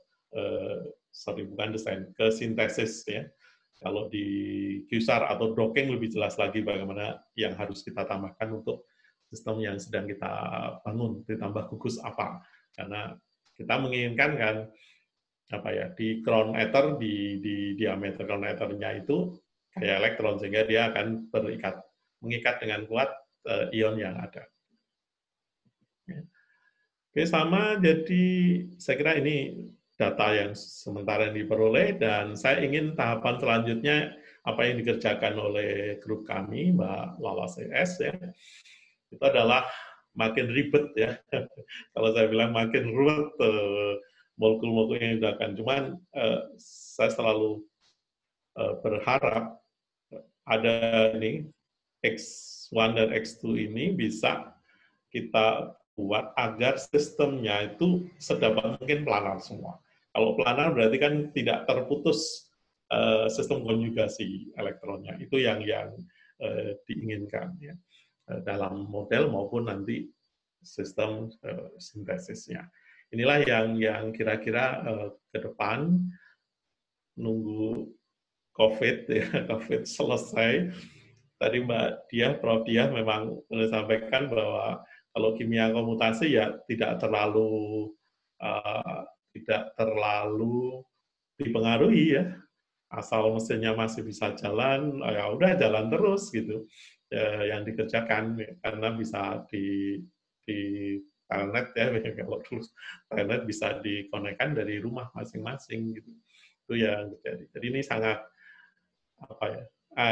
bukan desain, ke sintesis, ya. Kalau di QSAR atau docking lebih jelas lagi bagaimana yang harus kita tambahkan untuk sistem yang sedang kita bangun, ditambah gugus apa. Karena kita menginginkan kan apa ya, di crown ether, di diameter crown ether-nya itu kayak elektron, sehingga dia akan mengikat dengan kuat ion yang ada. Oke, sama, jadi saya kira ini data yang sementara yang diperoleh, dan saya ingin tahapan selanjutnya apa yang dikerjakan oleh grup kami, Mbak Lala CS, ya, itu adalah makin ribet, ya. Kalau saya bilang makin ruwet molekul-molekul yang digunakan. Cuman saya selalu berharap ada ini X1 dan X2 ini bisa kita buat agar sistemnya itu sedapat mungkin planar semua. Kalau planar berarti kan tidak terputus sistem konjugasi elektronnya. Itu yang diinginkan, ya, dalam model maupun nanti sistem sintesisnya. Inilah yang kira-kira ke depan, nunggu COVID, ya, COVID selesai. Tadi Mbak Diah, Prof. Diah memang menyampaikan bahwa kalau kimia komutasi ya tidak terlalu dipengaruhi, ya, asal mesinnya masih bisa jalan, ya udah jalan terus gitu, yang dikerjakan, karena bisa di telnet, ya, kalau dulu telnet bisa dikonekkan dari rumah masing-masing gitu, itu yang terjadi. Jadi ini sangat apa ya?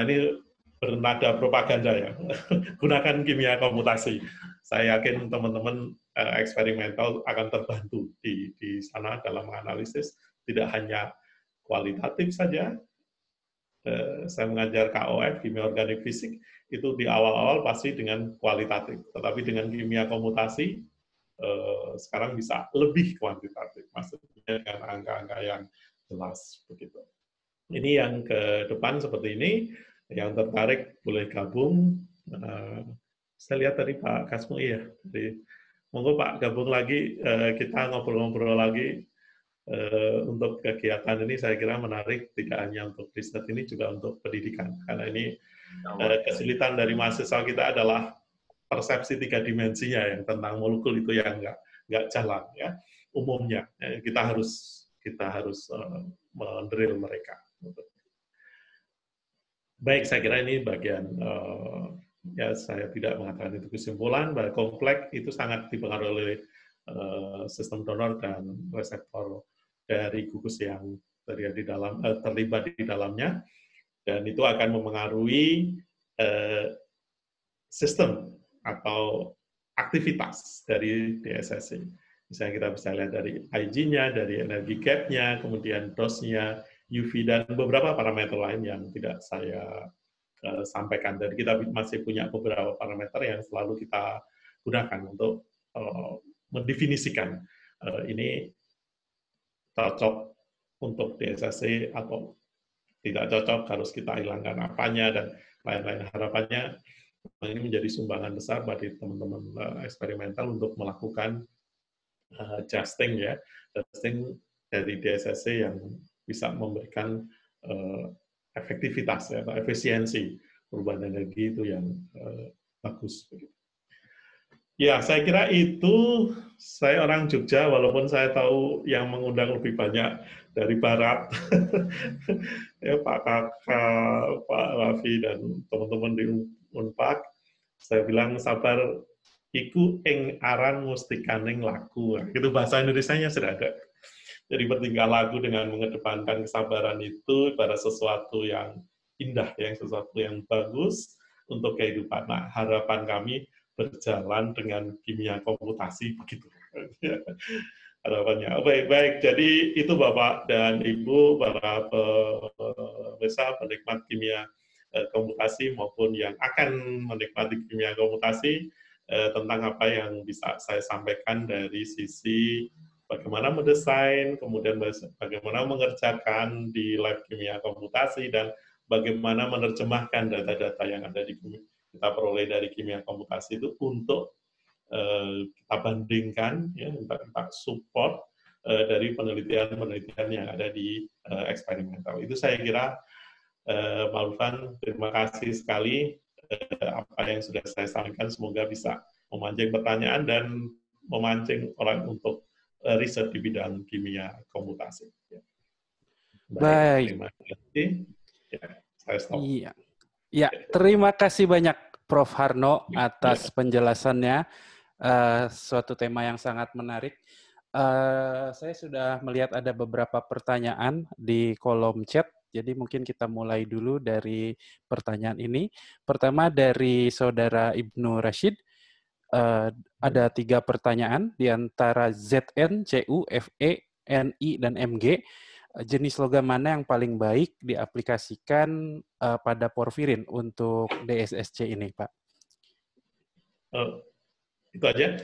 Ini bernada propaganda, ya. Gunakan kimia komutasi. Saya yakin teman-teman eksperimental akan terbantu di sana dalam menganalisis, tidak hanya kualitatif saja. Saya mengajar KOF, kimia organik fisik, itu di awal-awal pasti dengan kualitatif, tetapi dengan kimia komutasi sekarang bisa lebih kuantitatif, maksudnya dengan angka-angka yang jelas begitu. Ini yang ke depan seperti ini. Yang tertarik boleh gabung. Saya lihat tadi Pak Kasmu, iya. Jadi, monggo Pak gabung lagi, kita ngobrol-ngobrol lagi. Untuk kegiatan ini saya kira menarik, tidak hanya untuk riset ini, juga untuk pendidikan. Karena ini kesulitan dari mahasiswa kita adalah persepsi 3 dimensinya yang tentang molekul itu yang nggak jalan, ya, umumnya. Kita harus mendrill mereka. Baik, saya kira ini bagian, ya, saya tidak mengatakan itu kesimpulan, bahwa kompleks itu sangat dipengaruhi oleh sistem donor dan reseptor dari gugus yang terlibat di dalamnya, dan itu akan memengaruhi sistem atau aktivitas dari DSSC. Misalnya kita bisa lihat dari IG-nya, dari energi gap-nya, kemudian dose-nya, UV, dan beberapa parameter lain yang tidak saya sampaikan. Dan kita masih punya beberapa parameter yang selalu kita gunakan untuk mendefinisikan ini cocok untuk DSSC atau tidak cocok, harus kita hilangkan apanya, dan lain-lain. Harapannya ini menjadi sumbangan besar bagi teman-teman eksperimental untuk melakukan testing, ya, testing dari DSSC yang bisa memberikan efektivitas, ya, atau efisiensi perubahan energi itu yang bagus. Ya, saya kira itu. Saya orang Jogja, walaupun saya tahu yang mengundang lebih banyak dari Barat, ya, Pak Kakak, Pak Raffi, dan teman-teman di Unpad. Saya bilang sabar, iku ing aran mustikaning laku. Itu bahasa Indonesianya sudah ada. Jadi bertingkah laku dengan mengedepankan kesabaran itu pada sesuatu yang indah, ya, sesuatu yang bagus untuk kehidupan. Nah, harapan kami berjalan dengan kimia komputasi begitu. Harapannya. Baik, baik. Jadi itu Bapak dan Ibu, para pemirsa penikmat kimia komputasi maupun yang akan menikmati kimia komputasi, tentang apa yang bisa saya sampaikan dari sisi bagaimana mendesain, kemudian bagaimana mengerjakan di lab kimia komputasi, dan bagaimana menerjemahkan data-data yang ada di kita peroleh dari kimia komputasi itu untuk kita bandingkan, ya, kita support dari penelitian-penelitian yang ada di eksperimental. Itu saya kira, Pak Ulfan, terima kasih sekali apa yang sudah saya sampaikan. Semoga bisa memancing pertanyaan dan memancing orang untuk riset di bidang kimia komputasi. Ya. Baik, Baik. terima kasih. Ya, saya stop. Iya. Ya, terima kasih banyak Prof. Harno atas penjelasannya. Suatu tema yang sangat menarik. Saya sudah melihat ada beberapa pertanyaan di kolom chat, jadi mungkin kita mulai dulu dari pertanyaan ini. Pertama dari Saudara Ibnu Rashid, ada 3 pertanyaan, di antara ZN, CU, FE, NI, dan MG. Jenis logam mana yang paling baik diaplikasikan pada porfirin untuk DSSC ini, Pak? Itu aja.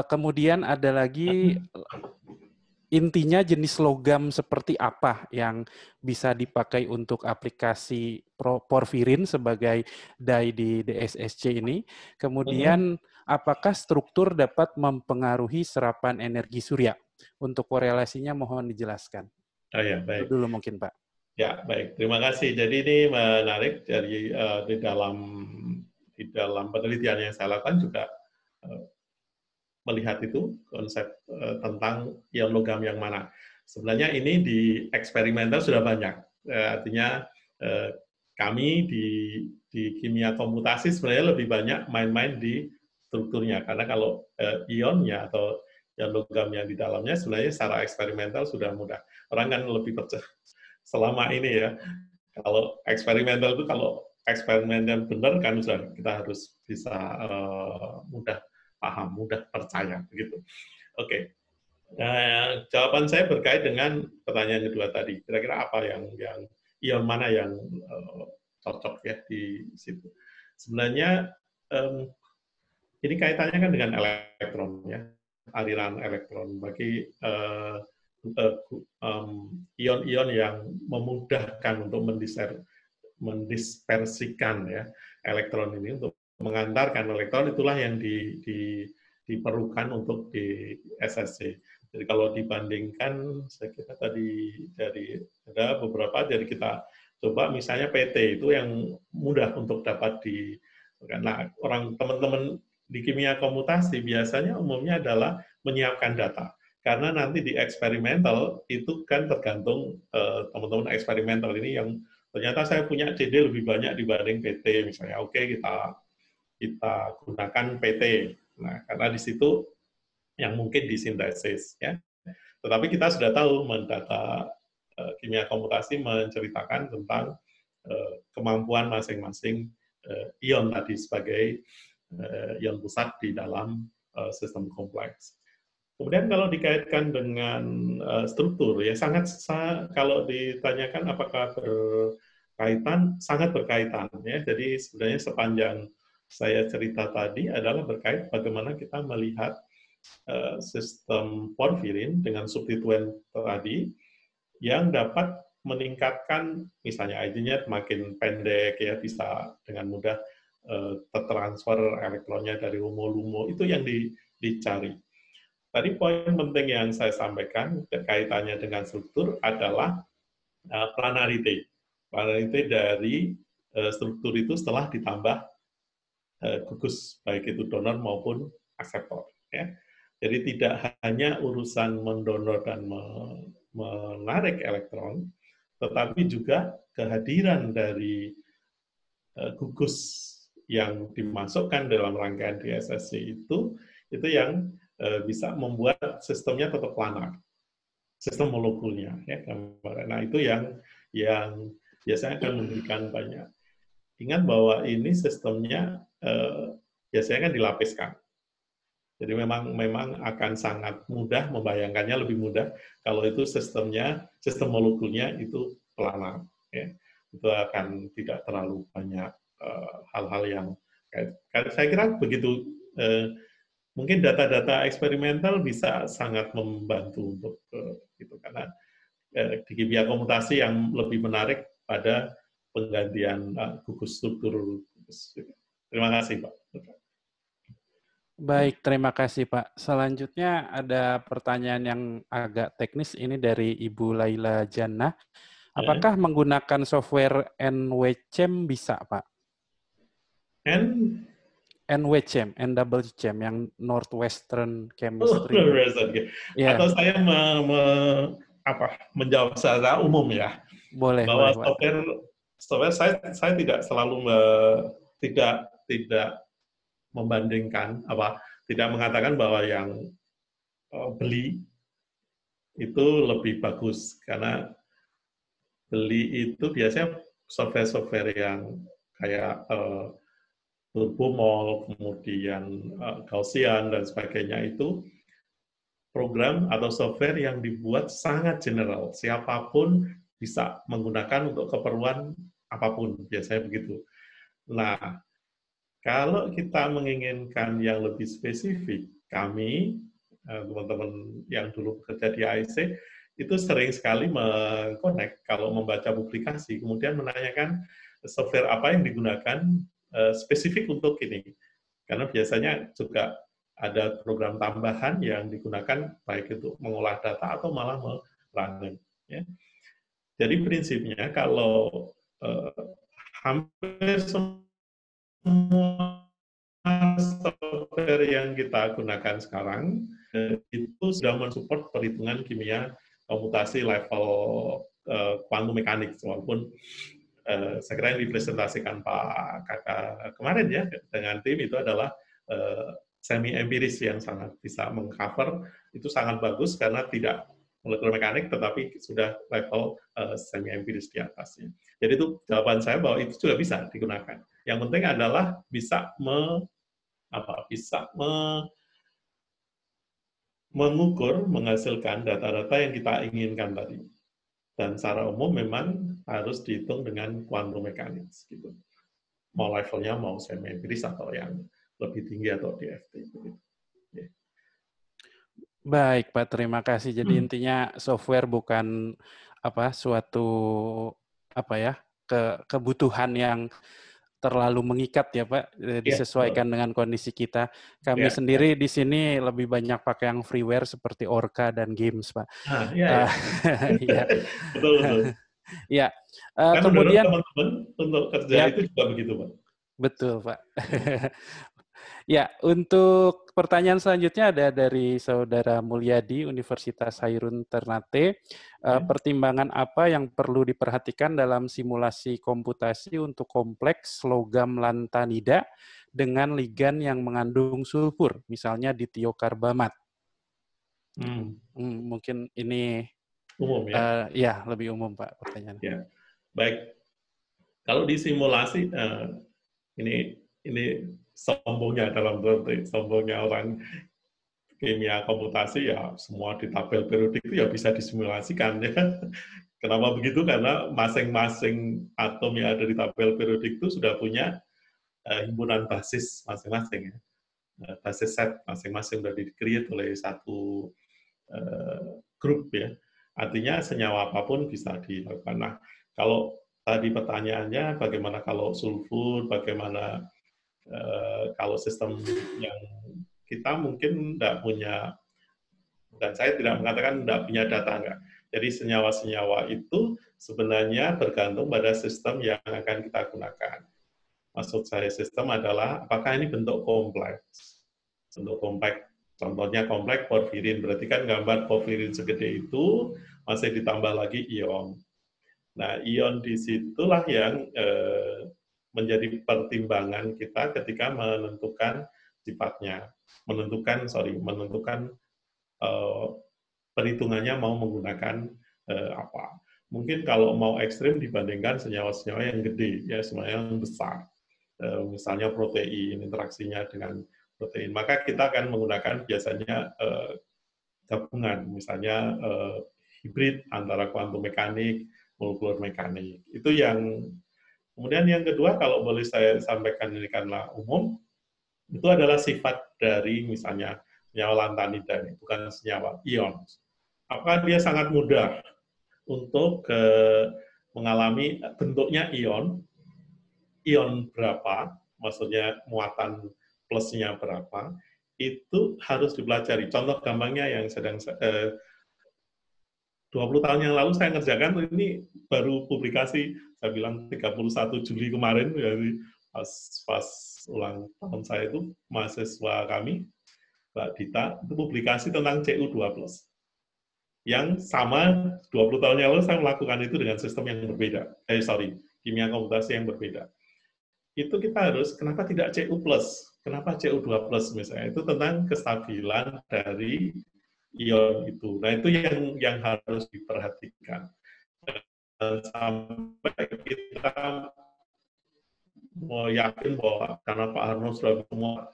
Kemudian ada lagi, intinya jenis logam seperti apa yang bisa dipakai untuk aplikasi porfirin sebagai dye di DSSC ini. Kemudian apakah struktur dapat mempengaruhi serapan energi surya? Untuk korelasinya mohon dijelaskan. Oh ya, baik. Itu dulu mungkin, Pak. Ya, baik. Terima kasih. Jadi ini menarik, dari di dalam penelitian yang saya lakukan juga melihat itu konsep tentang ion logam yang mana. Sebenarnya ini di eksperimental sudah banyak. Artinya kami di kimia komputasi sebenarnya lebih banyak main-main di strukturnya, karena kalau ionnya atau ion logam yang di dalamnya sebenarnya secara eksperimental sudah mudah. Orang kan lebih percaya selama ini, ya, kalau eksperimental itu, kalau eksperimen yang benar kan sudah kita harus bisa mudah paham, mudah percaya, begitu. Oke. Nah, jawaban saya berkait dengan pertanyaan kedua tadi. Kira-kira apa yang ion mana yang cocok, ya, di situ. Sebenarnya ini kaitannya kan dengan elektron, ya, aliran elektron. Bagi ion-ion yang memudahkan untuk mendispersikan, ya, elektron ini, untuk mengantarkan elektron, itulah yang diperlukan untuk di SSC. Jadi kalau dibandingkan, saya kira tadi dari ada beberapa, jadi kita coba misalnya PT itu yang mudah untuk dapat di, karena teman-teman di kimia komputasi biasanya umumnya adalah menyiapkan data. Karena nanti di eksperimental itu kan tergantung teman-teman eksperimental ini yang ternyata saya punya CD lebih banyak dibanding PT misalnya. Oke, kita gunakan PT. Nah, karena di situ yang mungkin disintesis, ya. Tetapi kita sudah tahu, mendata kimia komputasi menceritakan tentang kemampuan masing-masing ion tadi sebagai ion pusat di dalam sistem kompleks. Kemudian kalau dikaitkan dengan struktur, ya kalau ditanyakan apakah berkaitan, sangat berkaitan, ya. Jadi sebenarnya sepanjang saya cerita tadi adalah berkait bagaimana kita melihat sistem porfirin dengan substituen tadi yang dapat meningkatkan, misalnya ID-nya makin pendek, ya, bisa dengan mudah tertransfer elektronnya dari LUMO-LUMO, itu yang dicari. Tadi poin penting yang saya sampaikan kaitannya dengan struktur adalah planarity. Planarity dari struktur itu setelah ditambah gugus, baik itu donor maupun akseptor, ya. Jadi tidak hanya urusan mendonor dan menarik elektron, tetapi juga kehadiran dari gugus yang dimasukkan dalam rangkaian DSSC itu yang bisa membuat sistemnya tetap planar, sistem molekulnya, ya. Nah, itu yang biasanya akan memberikan banyak. Ingat bahwa ini sistemnya biasanya kan dilapiskan. Jadi memang akan sangat mudah membayangkannya, lebih mudah kalau itu sistem molekulnya itu pelana, ya. Itu akan tidak terlalu banyak hal-hal yang saya kira begitu. Mungkin data-data eksperimental bisa sangat membantu untuk itu, karena di kimia komutasi yang lebih menarik pada penggantian gugus struktur gugus. Terima kasih, Pak. Baik, terima kasih Pak. Selanjutnya ada pertanyaan yang agak teknis ini dari Ibu Laila Jannah. Apakah menggunakan software NWChem bisa, Pak? NWChem, NWChem yang Northwestern Chemistry. Atau saya menjawab secara umum ya. Boleh, bahwa boleh, software saya tidak selalu tidak membandingkan tidak mengatakan bahwa yang beli itu lebih bagus, karena beli itu biasanya software yang kayak Turbomol, kemudian Gaussian dan sebagainya, itu program atau software yang dibuat sangat general, siapapun bisa menggunakan untuk keperluan apapun, biasanya begitu. Nah, kalau kita menginginkan yang lebih spesifik, kami, teman-teman yang dulu bekerja di AIC, itu sering sekali mengkonek kalau membaca publikasi, kemudian menanyakan software apa yang digunakan spesifik untuk ini. Karena biasanya juga ada program tambahan yang digunakan baik itu mengolah data atau malah merunning. Ya. Jadi prinsipnya kalau hampir semua software yang kita gunakan sekarang itu sudah mensupport perhitungan kimia komputasi level quantum mechanics, walaupun saya kira yang dipresentasikan Pak Kakak kemarin ya dengan tim itu adalah semi empiris yang sangat bisa mengcover, itu sangat bagus karena tidak molekular mekanik tetapi sudah level semi empiris di atasnya. Jadi itu jawaban saya bahwa itu juga bisa digunakan. Yang penting adalah bisa mengukur, menghasilkan data-data yang kita inginkan tadi. Dan secara umum memang harus dihitung dengan quantum mechanics gitu. Mau levelnya mau semi empiris atau yang lebih tinggi atau DFT gitu. Yeah. Baik, Pak, terima kasih. Jadi intinya software bukan suatu kebutuhan yang terlalu mengikat ya Pak, disesuaikan dengan kondisi kita. Kami sendiri di sini lebih banyak pakai yang freeware seperti Orca dan games, Pak. Iya. Betul. Ya. Kemudian teman-teman untuk kerja itu juga begitu, Pak. Betul, Pak. Ya, untuk pertanyaan selanjutnya ada dari Saudara Mulyadi, Universitas Hairun Ternate. Pertimbangan apa yang perlu diperhatikan dalam simulasi komputasi untuk kompleks logam lantanida dengan ligan yang mengandung sulfur, misalnya ditiokarbamat? Mungkin ini umum ya? Ya, lebih umum Pak pertanyaannya. Ya, baik. Kalau di simulasi, ini sombongnya sombongnya orang kimia komputasi ya, semua di tabel periodik itu ya bisa disimulasikan ya. Kenapa begitu? Karena masing-masing atom yang ada di tabel periodik itu sudah punya himpunan basis masing-masing ya. Basis set masing-masing sudah di-create oleh satu grup ya. Artinya senyawa apapun bisa dilakukan. Nah, kalau tadi pertanyaannya bagaimana kalau sulfur, bagaimana kalau sistem yang kita mungkin tidak punya, dan saya tidak mengatakan tidak punya data, enggak. Jadi senyawa-senyawa itu sebenarnya bergantung pada sistem yang akan kita gunakan. Maksud saya sistem adalah apakah ini bentuk kompleks. Bentuk kompleks, contohnya kompleks porfirin, berarti kan gambar porfirin segede itu masih ditambah lagi ion. Nah, ion disitulah yang menjadi pertimbangan kita ketika menentukan sifatnya, menentukan perhitungannya mau menggunakan apa. mungkin kalau mau ekstrim dibandingkan senyawa-senyawa yang gede, ya senyawa yang besar. Misalnya protein, interaksinya dengan protein. Maka kita akan menggunakan biasanya gabungan, misalnya hibrid antara kuantum mekanik, molekular mekanik. Itu yang kemudian yang kedua, kalau boleh saya sampaikan ini karena umum, itu adalah sifat dari misalnya senyawa lantanida, bukan senyawa ion. Apakah dia sangat mudah untuk mengalami bentuknya ion berapa, maksudnya muatan plusnya berapa, itu harus dipelajari. Contoh gampangnya yang sedang 20 tahun yang lalu saya ngerjakan, ini baru publikasi, saya bilang 31 Juli kemarin, jadi pas ulang tahun saya itu, mahasiswa kami, Mbak Dita, itu publikasi tentang CU2+. Yang sama 20 tahun yang lalu saya melakukan itu dengan sistem yang berbeda. Kimia komputasi yang berbeda. Itu kita harus, kenapa tidak CU+, kenapa CU2+ misalnya, itu tentang kestabilan dari ion itu. Nah, itu yang harus diperhatikan. Sampai kita mau yakin bahwa karena Pak Harno sudah semua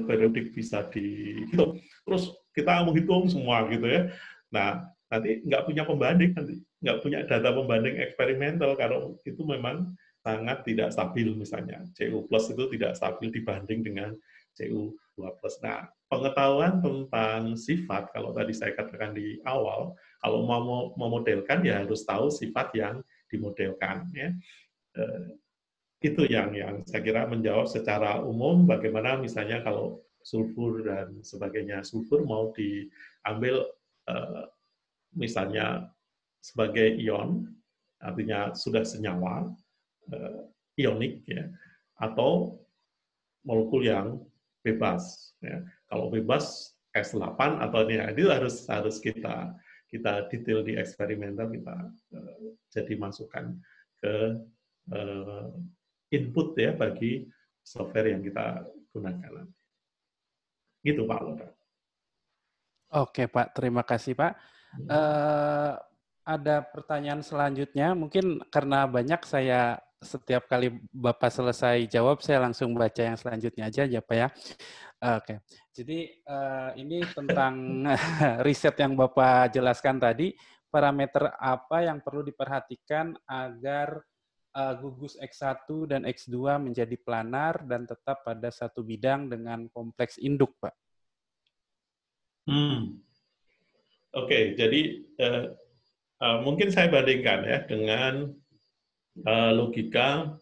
periodik bisa dihitung, terus kita menghitung semua gitu ya. Nah, nanti nggak punya pembanding, nanti nggak punya data pembanding eksperimental kalau itu memang sangat tidak stabil misalnya. CU+ itu tidak stabil dibanding dengan CU2+. Nah, pengetahuan tentang sifat, kalau tadi saya katakan di awal, kalau mau memodelkan ya harus tahu sifat yang dimodelkan. Ya. Itu yang saya kira menjawab secara umum bagaimana misalnya kalau sulfur dan sebagainya. Sulfur mau diambil misalnya sebagai ion, artinya sudah senyawa, ionik, ya, atau molekul yang bebas. Ya. Kalau bebas S8 atau ini, itu harus kita detail di eksperimental, kita jadi masukkan ke input ya bagi software yang kita gunakan. Gitu Pak Loda. Oke Pak, terima kasih Pak. Ada pertanyaan selanjutnya, mungkin karena banyak saya setiap kali Bapak selesai jawab, saya langsung baca yang selanjutnya aja ya Pak ya. Oke, jadi ini tentang riset yang Bapak jelaskan tadi, parameter apa yang perlu diperhatikan agar gugus X1 dan X2 menjadi planar dan tetap pada satu bidang dengan kompleks induk, Pak? Oke, jadi mungkin saya bandingkan ya dengan logika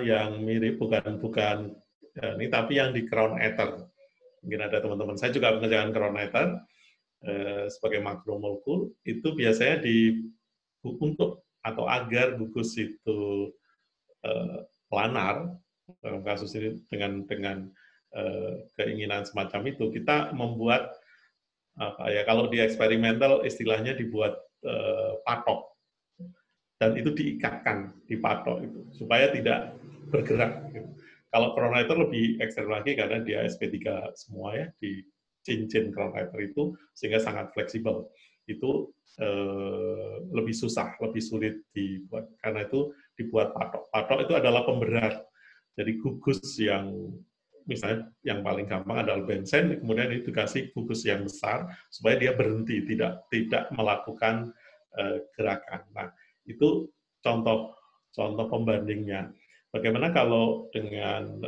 yang mirip, bukan ini, tapi yang di Crown Ether. Mungkin ada teman-teman, saya juga mengerjakan Crown Ether sebagai makromolekul, itu biasanya untuk atau agar gugus itu planar, dalam kasus ini dengan keinginan semacam itu, kita membuat kalau di eksperimental istilahnya dibuat patok, dan itu diikatkan di patok itu supaya tidak bergerak. Kalau chronometer lebih ekstrem lagi karena dia SP3 semua ya di cincin chronometer itu, sehingga sangat fleksibel. Itu lebih susah, lebih sulit dibuat, karena itu dibuat patok. Patok itu adalah pemberat. Jadi gugus yang misalnya yang paling gampang adalah benzen, kemudian itu dikasih gugus yang besar supaya dia berhenti, tidak melakukan gerakan. Nah, itu contoh pembandingnya. Bagaimana kalau dengan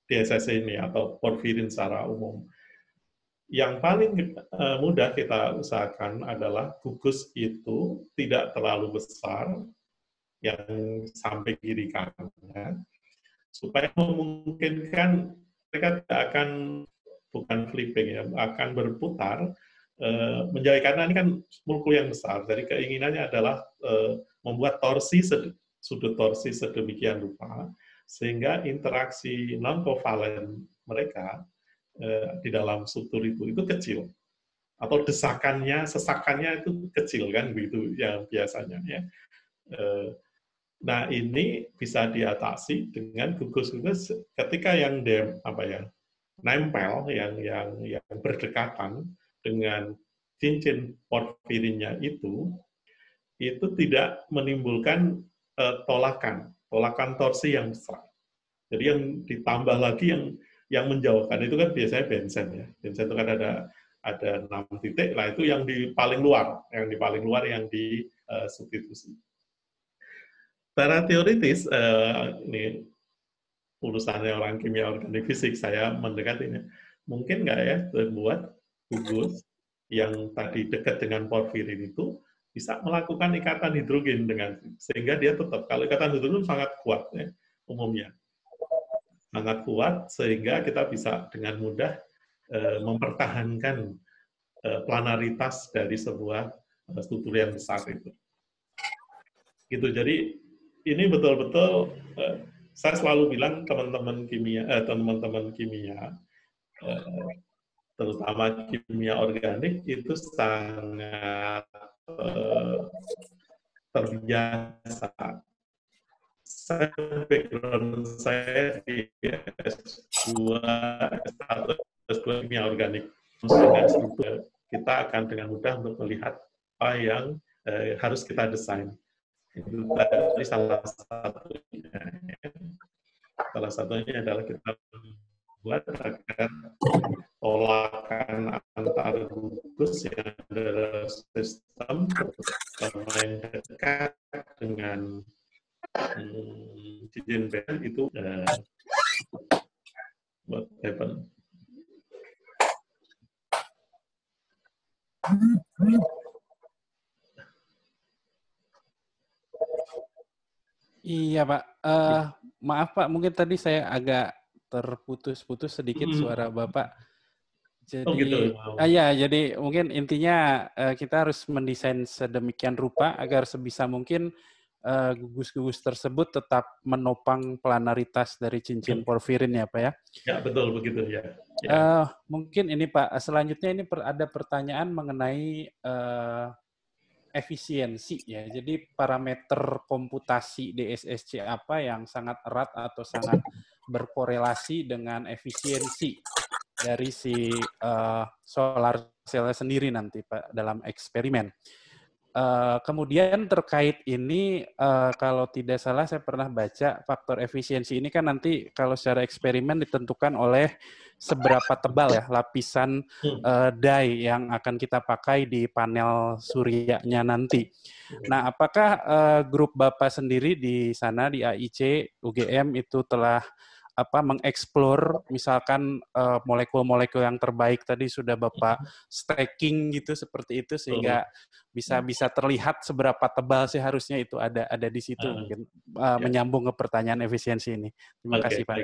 DSS ini atau porfirin secara umum? Yang paling mudah kita usahakan adalah gugus itu tidak terlalu besar, yang sampai kiri kanannya, supaya memungkinkan mereka tidak akan, bukan flipping ya, akan berputar karena ini kan molekul yang besar. Jadi keinginannya adalah membuat sudut torsi sedemikian rupa sehingga interaksi non kovalen mereka di dalam struktur itu kecil, atau sesakannya itu kecil kan, begitu yang biasanya ya. Nah, ini bisa diatasi dengan gugus-gugus ketika yang nempel, yang berdekatan dengan cincin porfirinnya itu tidak menimbulkan tolakan torsi yang besar. Jadi yang ditambah lagi yang menjauhkan itu kan biasanya benzen ya. Benzen itu kan ada 6 titik, lah itu yang di paling luar, yang di substitusi. Secara teoritis, ini urusannya orang kimia organik fisik, saya mendekatinya. Mungkin nggak ya terbuat gugus yang tadi dekat dengan porfirin itu bisa melakukan ikatan hidrogen sehingga dia tetap, kalau ikatan hidrogen sangat kuat ya, umumnya. Sangat kuat sehingga kita bisa dengan mudah mempertahankan planaritas dari sebuah struktur yang besar itu. Gitu. Jadi ini betul-betul saya selalu bilang teman-teman kimia, terutama kimia organik itu sangat terbiasa. Background saya di S2 kimia organik. Dengan struktur, kita akan dengan mudah untuk melihat apa yang harus kita desain. Itu tadi salah satunya. Salah satunya adalah kita buat agar tolakan antar gugus yang adalah sistem yang dekat dengan cincin band itu what happen. Iya Pak, maaf Pak, mungkin tadi saya agak terputus-putus sedikit suara Bapak. Jadi, gitu. ya, jadi mungkin intinya kita harus mendesain sedemikian rupa agar sebisa mungkin gugus-gugus tersebut tetap menopang planaritas dari cincin porfirin ya Pak ya. Ya betul begitu ya. Mungkin ini Pak, selanjutnya ini ada pertanyaan mengenai efisiensi ya. Jadi parameter komputasi DSSC apa yang sangat erat atau sangat berkorelasi dengan efisiensi dari si solar cell sendiri nanti Pak dalam eksperimen. Kemudian terkait ini, kalau tidak salah saya pernah baca faktor efisiensi ini kan nanti kalau secara eksperimen ditentukan oleh seberapa tebal ya lapisan dye yang akan kita pakai di panel suryanya nanti. Nah, apakah grup Bapak sendiri di sana di AIC, UGM itu telah mengeksplor misalkan molekul-molekul yang terbaik tadi sudah Bapak stacking gitu seperti itu sehingga bisa terlihat seberapa tebal sih harusnya itu ada di situ mungkin menyambung ke pertanyaan efisiensi ini. Terima kasih Pak.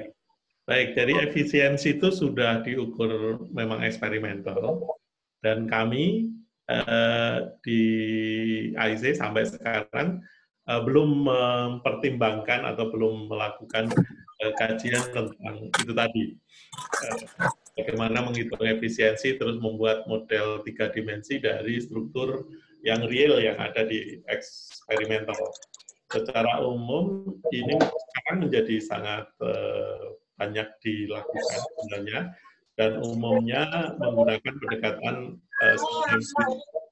Baik, jadi efisiensi itu sudah diukur memang eksperimental dan kami di AIC sampai sekarang belum mempertimbangkan atau belum melakukan kajian tentang itu tadi. Bagaimana menghitung efisiensi terus membuat model 3 dimensi dari struktur yang real yang ada di eksperimental. Secara umum ini sekarang menjadi sangat banyak dilakukan sebenarnya dan umumnya menggunakan pendekatan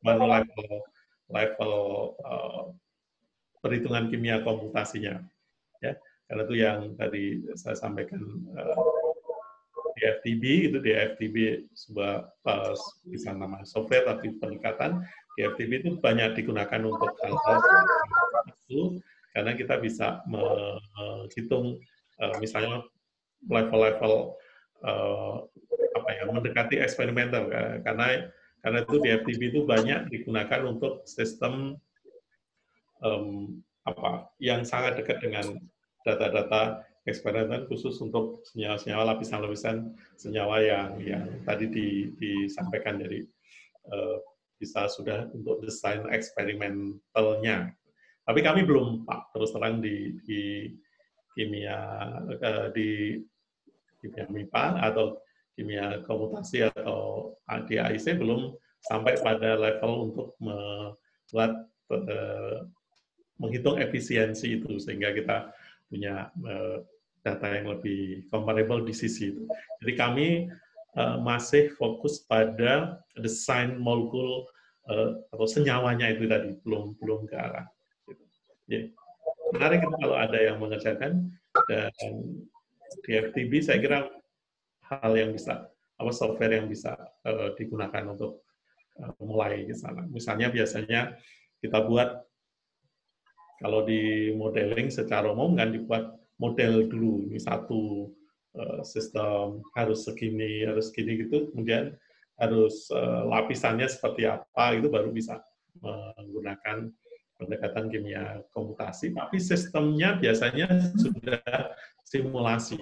level perhitungan kimia komputasinya. Ya, karena itu yang tadi saya sampaikan DFTB itu DFTB sebuah bisa nama software tapi pendekatan DFTB itu banyak digunakan untuk hal-hal itu karena kita bisa menghitung misalnya level-level mendekati eksperimental karena itu DFTB itu banyak digunakan untuk sistem yang sangat dekat dengan data-data eksperimen khusus untuk senyawa-senyawa lapisan-lapisan senyawa yang tadi disampaikan jadi bisa sudah untuk desain eksperimentalnya. Tapi kami belum Pak terus terang di kimia MIPA atau kimia komputasi atau di AIC belum sampai pada level untuk membuat menghitung efisiensi itu sehingga kita punya data yang lebih comparable di sisi itu. Jadi kami masih fokus pada desain molekul atau senyawanya itu tadi belum ke arah. Gitu. Ya, menarik kalau ada yang mengerjakan, dan di FTB saya kira hal yang bisa, software yang bisa digunakan untuk mulai ke sana. Misalnya biasanya kita buat, kalau di modeling secara umum kan dibuat model dulu, ini satu sistem harus segini gitu, kemudian harus lapisannya seperti apa, itu baru bisa menggunakan pendekatan kimia komputasi, tapi sistemnya biasanya sudah simulasi.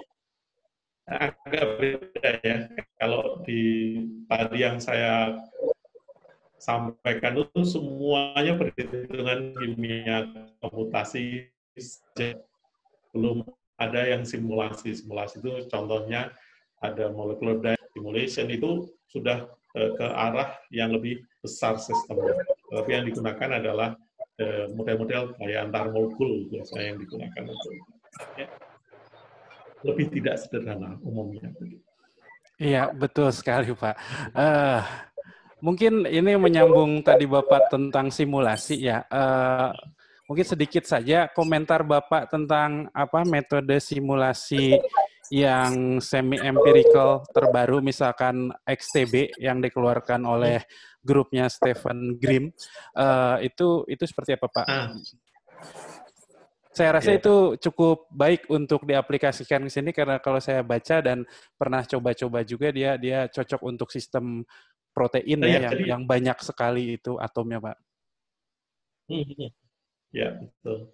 Agak beda ya, kalau di tadi yang saya sampaikan itu semuanya perhitungan kimia komputasi, belum ada yang simulasi. Simulasi itu contohnya ada molecular simulation, itu sudah ke arah yang lebih besar sistemnya. Tapi yang digunakan adalah model-model kayak antar molekul biasanya yang digunakan untuk ya, lebih tidak sederhana umumnya. Iya, betul sekali, Pak. Mungkin ini menyambung tadi Bapak tentang simulasi ya. Mungkin sedikit saja komentar Bapak tentang apa metode simulasi yang semi empirical terbaru, misalkan XTB yang dikeluarkan oleh grupnya Stephen Grimm. Itu seperti apa, Pak? Saya rasa itu cukup baik untuk diaplikasikan di sini, karena kalau saya baca dan pernah coba-coba juga, dia cocok untuk sistem protein yang banyak sekali itu atomnya, Pak. Ya, betul.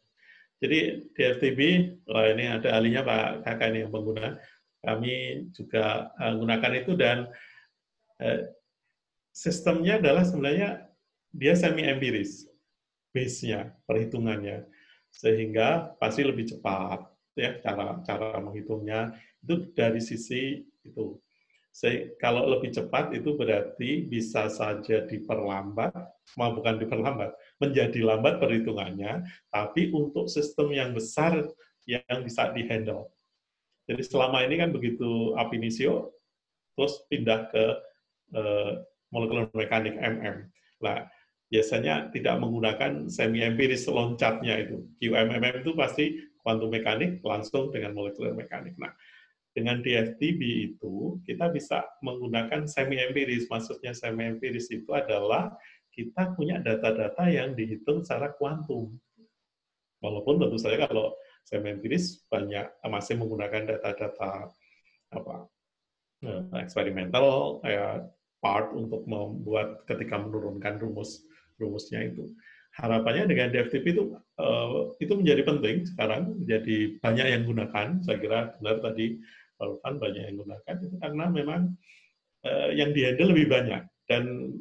Jadi di FTB, ini ada ahlinya Pak Kakak ini yang pengguna. Kami juga menggunakan itu, dan sistemnya adalah sebenarnya dia semi empiris, base-nya, perhitungannya, sehingga pasti lebih cepat ya cara menghitungnya itu dari sisi itu. Kalau lebih cepat itu berarti bisa saja diperlambat, bukan diperlambat, menjadi lambat perhitungannya, tapi untuk sistem yang besar yang bisa dihandle. Jadi selama ini kan begitu ab initio, terus pindah ke molekular mekanik MM. Nah, biasanya tidak menggunakan semi empiris loncatnya itu. QMMM itu pasti kuantum mekanik langsung dengan molekular mekanik. Nah, dengan DFTB itu kita bisa menggunakan semi empiris. Maksudnya semi empiris itu adalah kita punya data-data yang dihitung secara kuantum. Walaupun tentu saja kalau semi empiris banyak masih menggunakan data-data eksperimental part untuk membuat ketika menurunkan rumusnya itu. Harapannya dengan DFTP itu menjadi penting sekarang, jadi banyak yang gunakan. Saya kira benar tadi Pak banyak yang gunakan itu karena memang yang dihandle lebih banyak, dan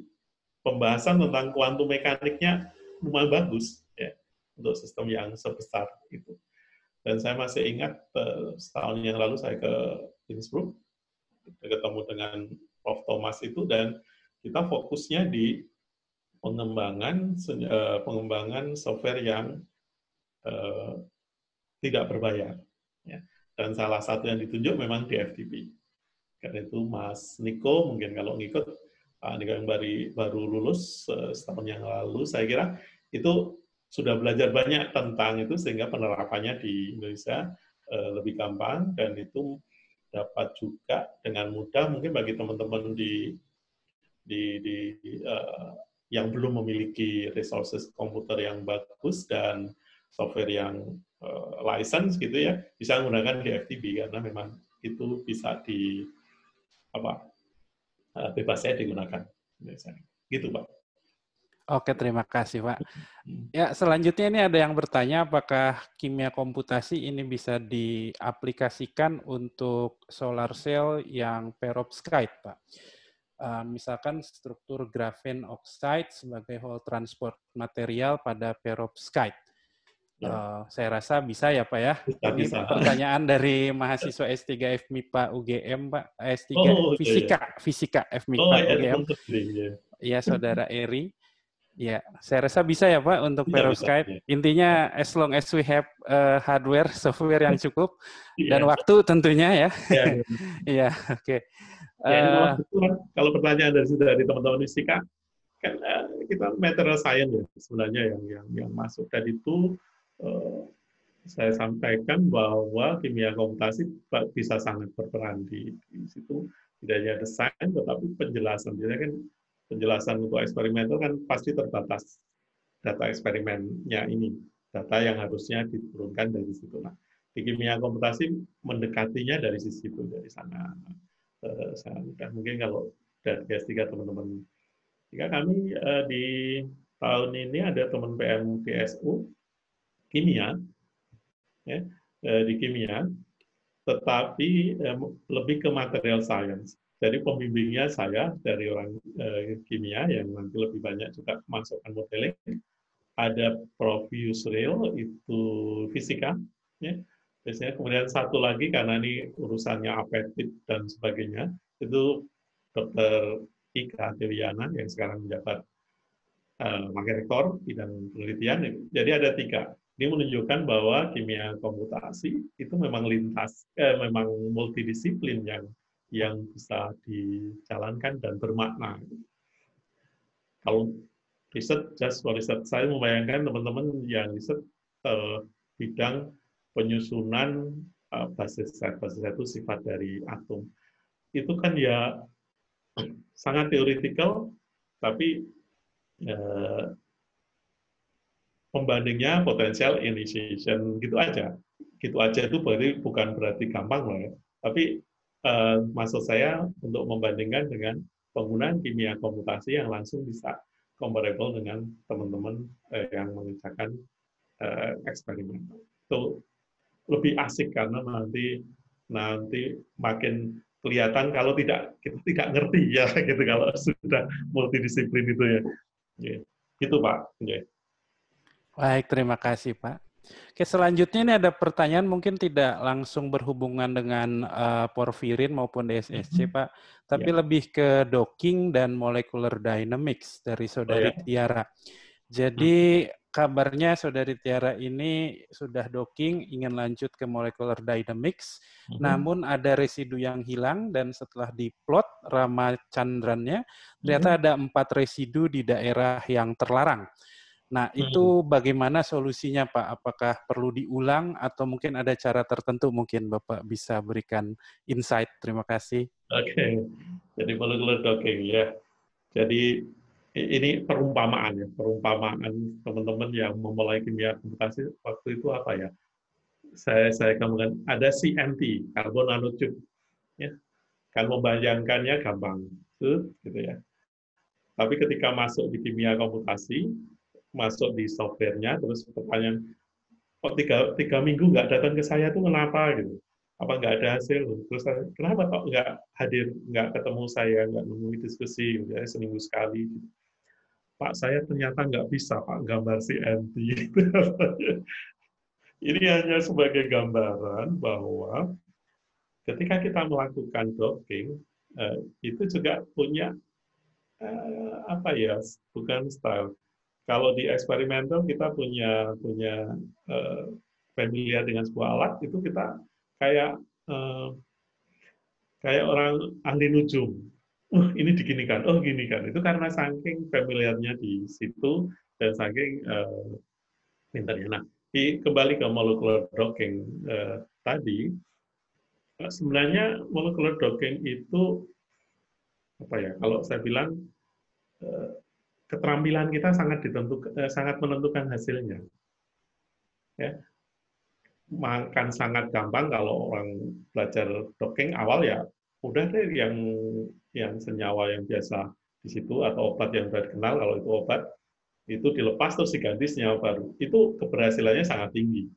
pembahasan tentang kuantum mekaniknya lumayan bagus ya untuk sistem yang sebesar itu. Dan saya masih ingat setahun yang lalu saya ke Innsbruck, ketemu dengan Prof. Thomas itu, dan kita fokusnya di pengembangan software yang tidak berbayar. Ya. Dan salah satu yang ditunjuk memang DFTP. Karena itu Mas Niko, mungkin kalau ngikut, Pak Niko yang baru lulus setahun yang lalu, saya kira itu sudah belajar banyak tentang itu, sehingga penerapannya di Indonesia lebih gampang, dan itu dapat juga dengan mudah mungkin bagi teman-teman yang belum memiliki resources komputer yang bagus dan software yang license gitu ya, bisa menggunakan DFTB karena memang itu bisa bebasnya digunakan biasanya. Gitu, Pak. Oke, terima kasih, Pak. Ya, selanjutnya ini ada yang bertanya apakah kimia komputasi ini bisa diaplikasikan untuk solar cell yang perovskite, Pak. Misalkan struktur grafen oxide sebagai whole transport material pada perovskite. Saya rasa bisa ya, Pak ya. Bisa. Pertanyaan dari mahasiswa S3 FMIPA UGM, Pak. S3 Fisika FMIPA UGM. Ya, Saudara Eri. Ya, saya rasa bisa ya Pak untuk perovskite. Intinya as long as we have hardware, software yang cukup, dan waktu tentunya ya. Iya, oke. Kalau pertanyaan dari teman-teman fisika, kan kita material science ya sebenarnya yang masuk, dan itu saya sampaikan bahwa kimia komputasi bisa sangat berperan di situ, tidak hanya desain tetapi penjelasan. Jadi kan penjelasan untuk eksperimental kan pasti terbatas data eksperimennya ini, data yang harusnya diturunkan dari situ. Nah, di kimia komputasi mendekatinya dari sisi itu, dari sana sangat mudah. Mungkin kalau dari S3 teman-teman, jika kami di tahun ini ada teman PM PSU kimia, ya, di kimia, tetapi lebih ke material science. Jadi pembimbingnya saya dari orang kimia yang nanti lebih banyak juga masukkan modeling. Ada Prof. Yusril, itu fisika. Ya. Biasanya kemudian satu lagi, karena ini urusannya apetit dan sebagainya, itu Dr. Ika Dewiana yang sekarang menjabat wakil rektor bidang penelitian. Jadi ada 3. Ini menunjukkan bahwa kimia komputasi itu memang memang multidisiplin yang bisa dijalankan dan bermakna. Kalau riset, just for riset, saya membayangkan teman-teman yang riset bidang penyusunan basis set itu sifat dari atom. Itu kan ya sangat teoretikal, tapi pembandingnya potensial initiation gitu aja itu bukan berarti gampang loh ya, tapi maksud saya untuk membandingkan dengan penggunaan kimia komputasi yang langsung bisa comparable dengan teman-teman yang mengerjakan eksperimen. Itu lebih asik karena nanti makin kelihatan kalau kita tidak ngerti ya gitu kalau sudah multidisiplin itu ya. Gitu Pak. Baik, terima kasih Pak. Oke, selanjutnya ini ada pertanyaan mungkin tidak langsung berhubungan dengan porfirin maupun DSSC Pak, tapi lebih ke docking dan molecular dynamics dari Saudari Tiara. Jadi kabarnya Saudari Tiara ini sudah docking, ingin lanjut ke molecular dynamics, namun ada residu yang hilang dan setelah diplot ramacandrannya, ternyata ada 4 residu di daerah yang terlarang. Nah, itu bagaimana solusinya, Pak? Apakah perlu diulang atau mungkin ada cara tertentu mungkin Bapak bisa berikan insight? Terima kasih. Oke. Jadi molecular docking ya. Jadi ini perumpamaan ya, perumpamaan teman-teman yang memulai kimia komputasi waktu itu apa ya? Saya kemudian ada CNT, carbon nanotube, ya. Kan membayangkannya gampang, gitu ya. Tapi ketika masuk di kimia komputasi, masuk di softwarenya, terus pertanyaan, kok tiga minggu nggak datang ke saya tuh kenapa gitu? Apa nggak ada hasil? Terus kenapa kok nggak hadir, nggak ketemu saya, nggak nemui diskusi, ya, seminggu sekali? Gitu. Pak, saya ternyata nggak bisa Pak gambar CNT. Ini hanya sebagai gambaran bahwa ketika kita melakukan docking, itu juga punya apa ya, bukan style. Kalau di eksperimental kita punya familiar dengan sebuah alat, itu kita kayak kayak orang ahli nujum. Ini diginikan, oh gini kan. Itu karena saking familiarnya di situ dan saking pinternya. Nah, kembali ke molecular docking tadi, sebenarnya molecular docking itu apa ya? Kalau saya bilang keterampilan kita sangat menentukan hasilnya. Ya, makan sangat gampang kalau orang belajar docking awal ya udah deh yang senyawa yang biasa di situ atau obat yang sudah dikenal, kalau itu obat itu dilepas terus diganti senyawa baru, itu keberhasilannya sangat tinggi.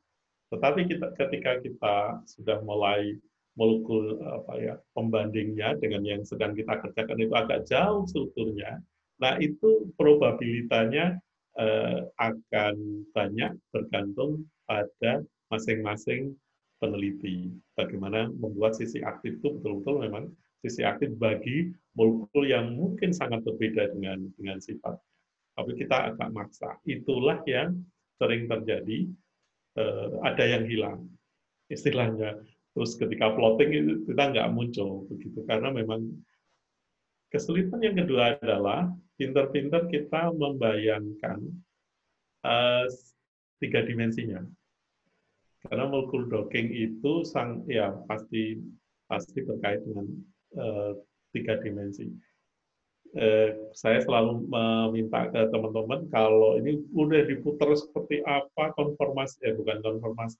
Tetapi ketika kita sudah mulai molekul apa ya, pembandingnya dengan yang sedang kita kerjakan itu agak jauh strukturnya, nah itu probabilitasnya akan banyak bergantung pada masing-masing peneliti. Bagaimana membuat sisi aktif itu betul-betul memang sisi aktif bagi molekul yang mungkin sangat berbeda dengan sifat. Tapi kita agak maksa. Itulah yang sering terjadi, ada yang hilang istilahnya. Terus ketika plotting itu kita nggak muncul begitu karena memang Kesulitan yang kedua adalah pinter-pinter kita membayangkan uh, tiga dimensinya. Karena molekul docking itu ya pasti terkait dengan tiga dimensi. Saya selalu meminta ke teman-teman kalau ini udah diputar seperti apa konformasi, bukan konformasi,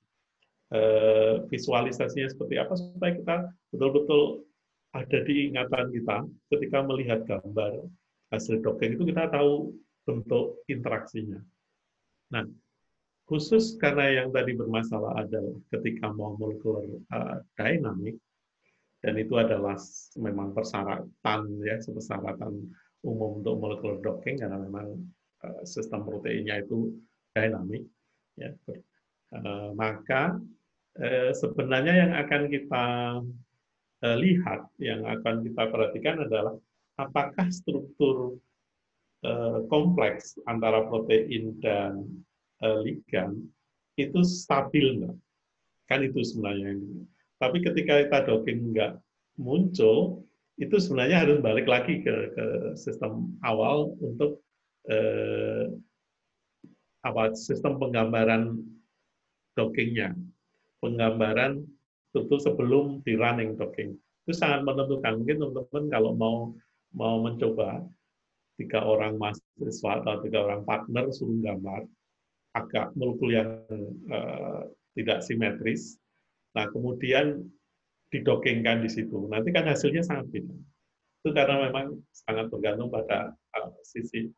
visualisasinya seperti apa supaya kita betul-betul ada di ingatan kita ketika melihat gambar hasil docking itu kita tahu bentuk interaksinya. Nah, khusus karena yang tadi bermasalah adalah ketika mau molekular dynamic, dan itu adalah memang persyaratan ya, persyaratan umum untuk molekular docking karena memang sistem proteinnya itu dynamic ya. Maka sebenarnya yang akan kita lihat, yang akan kita perhatikan adalah apakah struktur kompleks antara protein dan ligan itu stabil nggak? Kan itu sebenarnya. Tapi ketika kita docking nggak muncul, itu sebenarnya harus balik lagi ke sistem awal untuk sistem penggambaran dockingnya, penggambaran struktur sebelum di running docking. Itu sangat menentukan. Mungkin teman-teman kalau mau mencoba 3 orang mahasiswa atau 3 orang partner suruh gambar agak molekul yang tidak simetris. Nah, kemudian didockingkan di situ. Nanti kan hasilnya sangat beda. Itu karena memang sangat bergantung pada sisi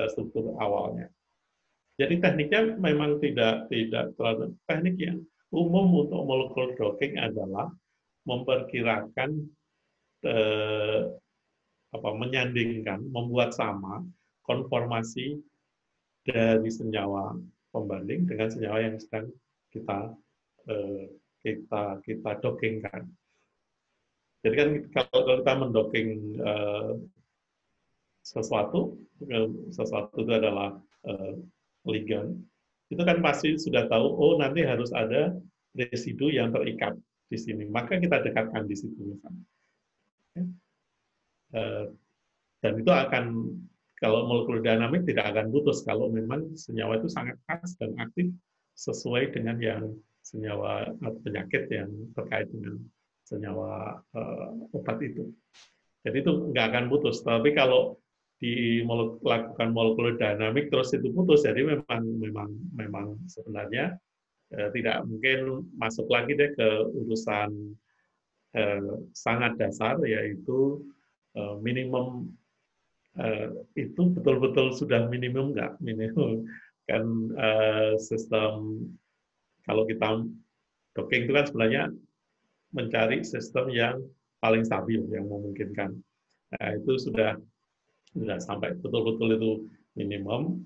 struktur awalnya. Jadi tekniknya memang tidak terlalu teknik yang umum untuk molekul docking adalah memperkirakan menyandingkan, membuat sama konformasi dari senyawa pembanding dengan senyawa yang sedang kita dockingkan. Jadi kan kalau kita mendocking sesuatu itu adalah ligan, itu kan pasti sudah tahu, oh nanti harus ada residu yang terikat di sini, maka kita dekatkan di situ misalnya. Dan itu akan, kalau molekul dinamik tidak akan putus kalau memang senyawa itu sangat khas dan aktif sesuai dengan yang senyawa penyakit yang terkait dengan senyawa obat itu. Jadi itu nggak akan putus. Tapi kalau lakukan molekul dinamik terus itu putus, jadi memang sebenarnya tidak mungkin masuk lagi deh ke urusan sangat dasar, yaitu minimum itu betul-betul sudah minimum nggak? Minimum kan sistem, kalau kita docking itu kan sebenarnya mencari sistem yang paling stabil, yang memungkinkan. Nah, itu sudah sampai betul-betul itu minimum,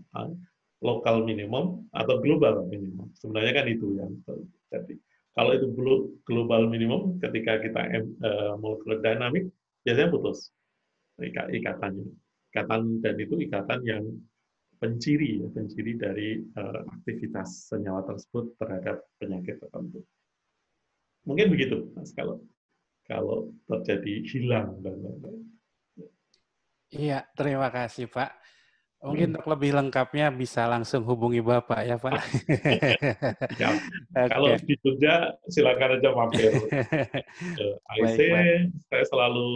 lokal minimum atau global minimum. Sebenarnya kan itu yang terjadi. Kalau itu global minimum, ketika kita molekular dynamic, biasanya putus ikatannya. Ikatan, dan itu ikatan yang penciri dari aktivitas senyawa tersebut terhadap penyakit tertentu. Mungkin begitu, Mas, kalau terjadi hilang dan lain-lain. Iya, terima kasih Pak. Mungkin untuk lebih lengkapnya bisa langsung hubungi Bapak ya Pak. Ya. Kalau di Jogja silakan aja mampir ke AIC. Saya selalu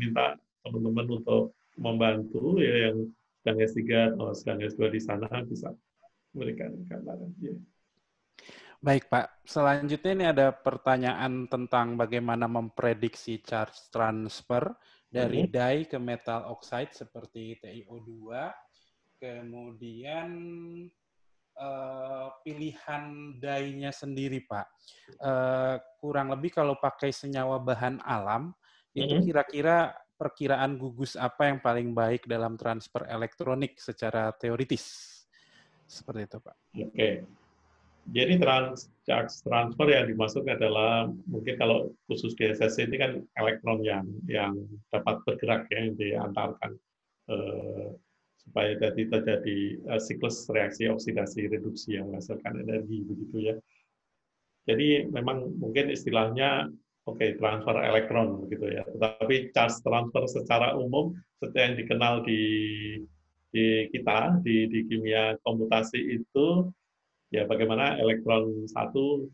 minta teman-teman untuk membantu ya, yang sedang S3 atau sedang S2 di sana bisa memberikan gambaran. Ya. Baik Pak, selanjutnya ini ada pertanyaan tentang bagaimana memprediksi charge transfer dari dye ke metal oxide seperti TiO2, kemudian pilihan dye-nya sendiri Pak. Kurang lebih kalau pakai senyawa bahan alam, itu kira-kira perkiraan gugus apa yang paling baik dalam transfer elektronik secara teoritis? Seperti itu Pak. Oke. Jadi charge transfer yang dimaksud adalah, mungkin kalau khusus di SSC ini kan elektron yang dapat bergerak, yang diantarkan supaya terjadi siklus reaksi oksidasi reduksi yang menghasilkan energi, begitu ya. Jadi memang mungkin istilahnya oke, transfer elektron gitu ya. Tetapi charge transfer secara umum seperti yang dikenal di kita di kimia komputasi itu ya bagaimana elektron satu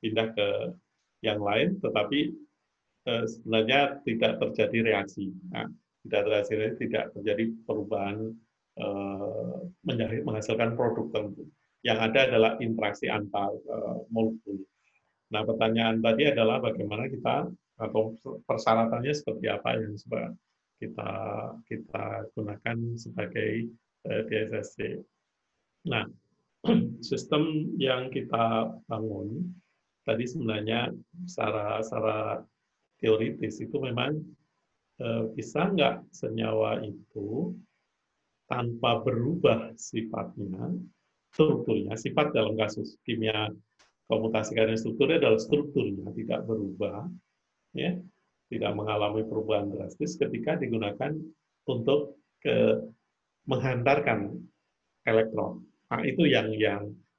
pindah ke yang lain, tetapi sebenarnya tidak terjadi reaksi. Nah, tidak terjadi perubahan menghasilkan produk tertentu. Yang ada adalah interaksi antar molekul. Nah, pertanyaan tadi adalah bagaimana kita atau persyaratannya seperti apa yang kita kita gunakan sebagai DSSC. Nah, sistem yang kita bangun tadi sebenarnya secara teoritis itu memang bisa nggak senyawa itu tanpa berubah sifatnya, strukturnya, sifat dalam kasus kimia komputasi karena strukturnya adalah strukturnya tidak berubah, ya, tidak mengalami perubahan drastis ketika digunakan untuk menghantarkan elektron. Nah, itu yang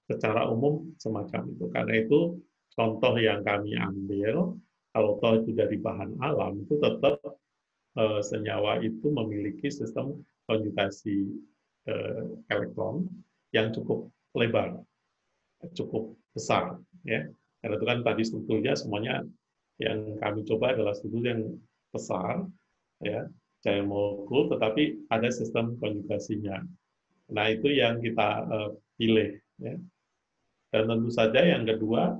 secara umum semacam itu. Karena itu contoh yang kami ambil, kalau toh itu dari bahan alam, itu tetap senyawa itu memiliki sistem konjugasi elektron yang cukup lebar, cukup besar, ya. Karena itu kan tadi strukturnya semuanya yang kami coba adalah struktur yang besar, ya, cair molekul, tetapi ada sistem konjugasinya. Nah, itu yang kita pilih, ya. Dan tentu saja yang kedua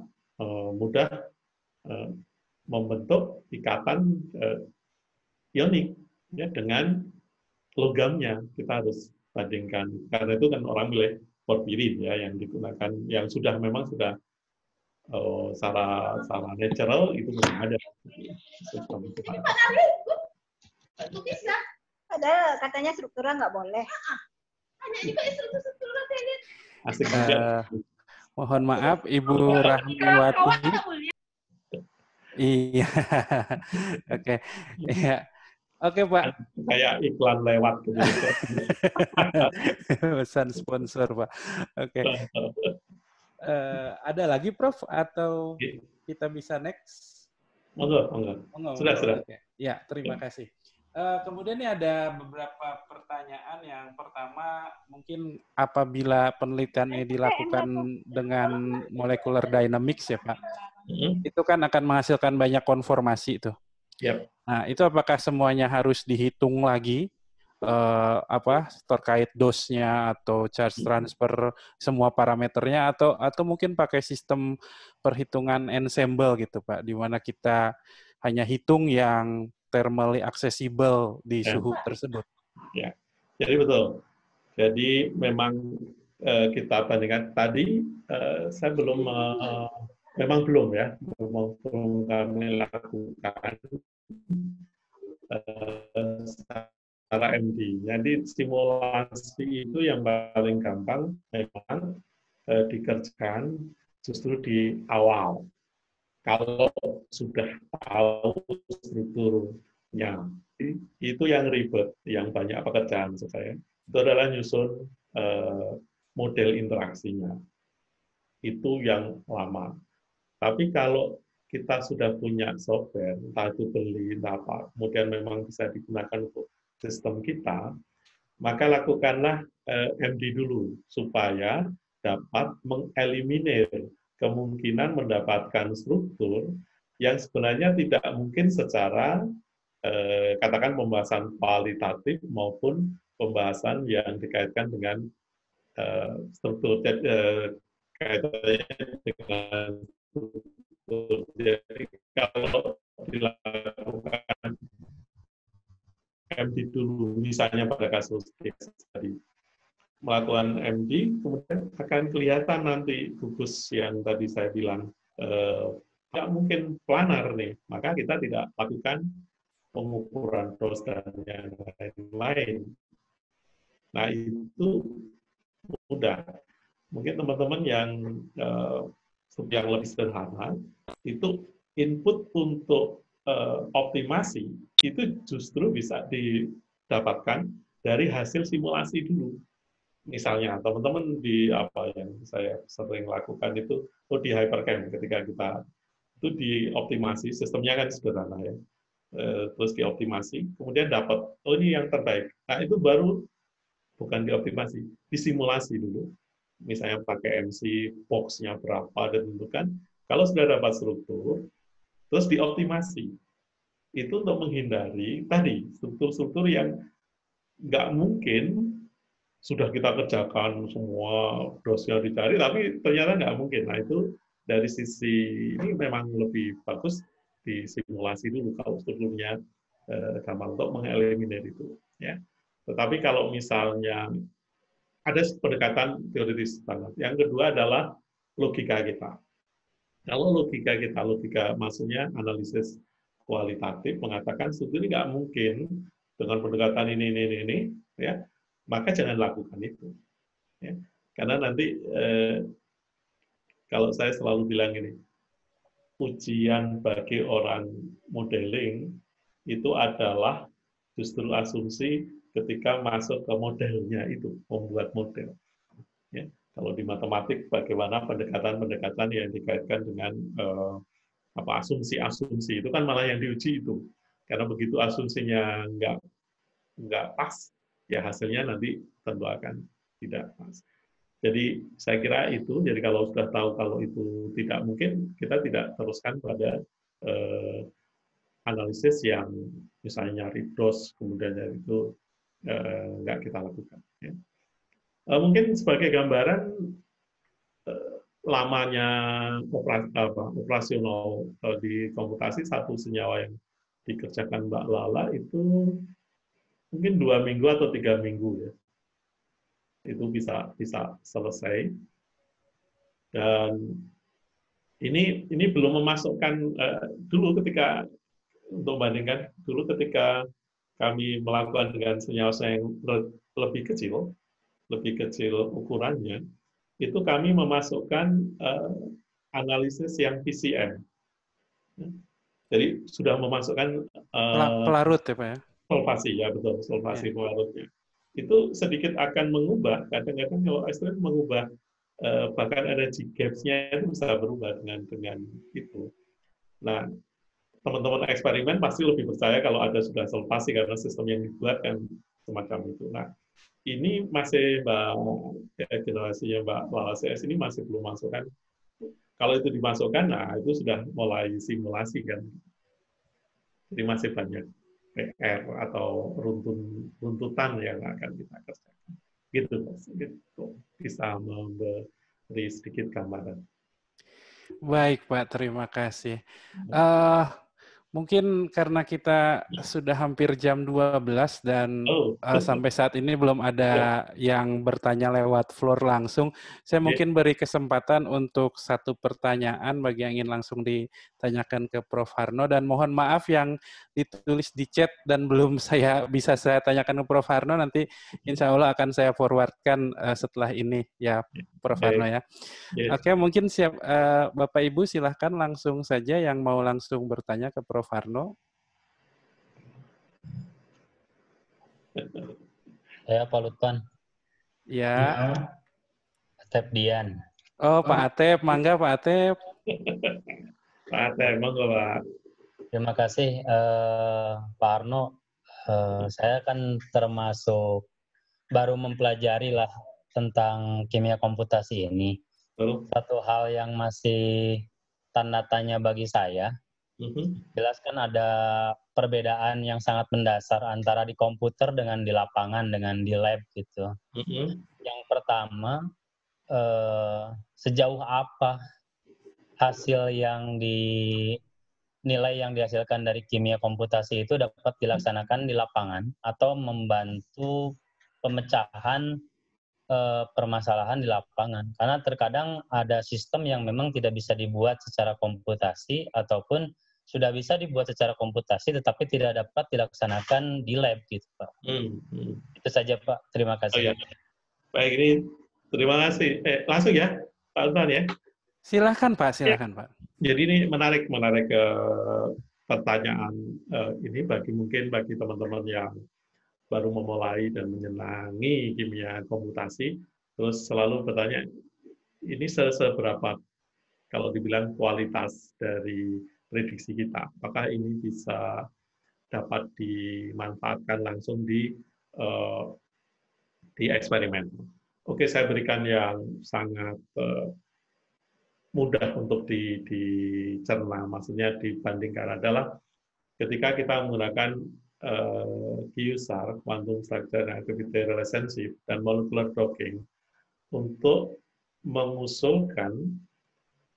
mudah membentuk ikatan ionik, ya, dengan logamnya. Kita harus bandingkan, karena itu kan orang milih porfirin, ya, yang digunakan, yang memang sudah secara natural itu belum ada sistem itu. Itu bisa. Padahal katanya struktural nggak boleh. Asik juga. Mohon maaf, Ibu Rahmiwati. Iya. Oke. Iya. Oke, Pak. Kayak iklan lewat gitu. Pesan sponsor, Pak. Oke. Ada lagi, Prof? Atau kita bisa next? Enggak. Sudah. Okay. Ya, terima kasih. Kemudian ini ada beberapa pertanyaan. Yang pertama, mungkin apabila penelitian ini dilakukan dengan molecular dynamics ya, Pak, itu kan akan menghasilkan banyak konformasi itu. Yep. Nah, itu apakah semuanya harus dihitung lagi terkait dose-nya atau charge transfer semua parameternya atau mungkin pakai sistem perhitungan ensemble gitu, Pak, di mana kita hanya hitung yang thermally accessible di suhu tersebut. Ya, jadi betul. Jadi memang kita bandingkan tadi saya memang belum kami lakukan secara MD. Jadi simulasi itu yang paling gampang memang dikerjakan justru di awal. Kalau sudah tahu strukturnya, itu yang ribet, yang banyak pekerjaan menurut saya. Itu adalah nyusun model interaksinya. Itu yang lama. Tapi kalau kita sudah punya software, entah itu beli, entah apa, kemudian memang bisa digunakan untuk sistem kita, maka lakukanlah MD dulu, supaya dapat mengeliminir kemungkinan mendapatkan struktur yang sebenarnya tidak mungkin secara katakan pembahasan kualitatif maupun pembahasan yang dikaitkan dengan struktur kaitannya dengan struktur. Jadi kalau dilakukan MD dulu, misalnya pada kasus tadi, melakukan MD, kemudian akan kelihatan nanti gugus yang tadi saya bilang tidak mungkin planar nih, maka kita tidak lakukan pengukuran dose dan yang lain-lain. Nah, itu mudah. Mungkin teman-teman yang lebih sederhana, itu input untuk optimasi itu justru bisa didapatkan dari hasil simulasi dulu. Misalnya teman-teman di apa yang saya sering lakukan itu di Hypercamp ketika kita itu dioptimasi, sistemnya kan sederhana ya, terus dioptimasi, kemudian dapat, oh ini yang terbaik. Nah itu baru bukan dioptimasi, disimulasi dulu. Misalnya pakai MC, box-nya berapa, dan tentukan. Kalau sudah dapat struktur, terus dioptimasi. Itu untuk menghindari tadi struktur-struktur yang nggak mungkin sudah kita kerjakan semua dosnya dicari, tapi ternyata nggak mungkin. Nah itu dari sisi ini memang lebih bagus disimulasi dulu kalau strukturnya gampang untuk mengeliminir itu. Ya. Tetapi kalau misalnya ada pendekatan teoritis banget. Yang kedua adalah logika kita. Kalau logika kita, logika maksudnya analisis kualitatif mengatakan sebetulnya nggak mungkin dengan pendekatan ini, ya, maka jangan lakukan itu. Ya. Karena nanti kalau saya selalu bilang ini, ujian bagi orang modeling itu adalah justru asumsi ketika masuk ke modelnya itu, membuat model. Ya. Kalau di matematik, bagaimana pendekatan-pendekatan yang dikaitkan dengan asumsi-asumsi itu kan malah yang diuji itu. Karena begitu asumsinya nggak pas, ya hasilnya nanti tentu akan tidak pas. Jadi saya kira itu. Jadi kalau sudah tahu kalau itu tidak mungkin, kita tidak teruskan pada analisis yang misalnya nyari dos, kemudian dari itu nggak kita lakukan. Ya. Mungkin sebagai gambaran lamanya operasional di komputasi satu senyawa yang dikerjakan Mbak Lala itu mungkin 2 minggu atau 3 minggu ya. Itu bisa selesai. Dan ini belum memasukkan dulu ketika untuk bandingkan dulu ketika kami melakukan dengan senyawa yang lebih kecil ukurannya, itu kami memasukkan analisis yang PCM. Jadi sudah memasukkan pelarut ya Pak ya? Solvasi, ya betul, solvasi pelarutnya. Itu sedikit akan mengubah, kadang-kadang kalau ekstrim mengubah, bahkan energy gaps-nya itu bisa berubah dengan itu. Nah, teman-teman eksperimen pasti lebih percaya kalau ada sudah solvasi karena sistem yang dibuat kan semacam itu. Nah, ini masih generasinya Mbak Lala CS ini masih belum masukkan. Kalau itu dimasukkan, nah itu sudah mulai simulasi kan. Jadi masih banyak PR atau runtutan yang akan kita kerjakan. Gitu, gitu. Bisa memberi sedikit gambaran. Baik Pak, terima kasih. Mungkin karena kita sudah hampir jam 12 dan sampai saat ini belum ada yang bertanya lewat floor langsung, saya mungkin beri kesempatan untuk satu pertanyaan bagi yang ingin langsung ditanyakan ke Prof. Harno, dan mohon maaf yang ditulis di chat dan belum bisa saya tanyakan ke Prof. Harno, nanti insya Allah akan saya forwardkan setelah ini ya Prof. Harno ya. Oke, mungkin siap Bapak Ibu silahkan langsung saja yang mau langsung bertanya ke Prof. Harno. Saya Pak Lutman. Ya. Atep Dian. Oh, Pak Atep, mangga Pak Atep. Pak Atep, monggo Pak. Terima kasih Pak Harno. Saya kan termasuk baru mempelajari lah tentang kimia komputasi ini. Satu hal yang masih tanda tanya bagi saya, jelas kan ada perbedaan yang sangat mendasar antara di komputer dengan di lapangan, dengan di lab gitu. Yang pertama, sejauh apa hasil yang nilai yang dihasilkan dari kimia komputasi itu dapat dilaksanakan di lapangan atau membantu pemecahan permasalahan di lapangan. Karena terkadang ada sistem yang memang tidak bisa dibuat secara komputasi ataupun sudah bisa dibuat secara komputasi tetapi tidak dapat dilaksanakan di lab gitu Pak. Itu saja Pak. Terima kasih. Oh, ya. Baik, ini terima kasih. Langsung ya Pak Ulpan ya. Silakan Pak, silakan Pak. Jadi ini menarik pertanyaan ini mungkin bagi teman-teman yang baru memulai dan menyenangi kimia komputasi, terus selalu bertanya, ini seberapa kalau dibilang kualitas dari prediksi kita, apakah ini bisa dapat dimanfaatkan langsung di eksperimen. Oke, saya berikan yang sangat mudah untuk dicerna, maksudnya dibandingkan adalah ketika kita menggunakan QSAR, Quantum Structure and Activity Relationship, dan Molecular Docking untuk mengusulkan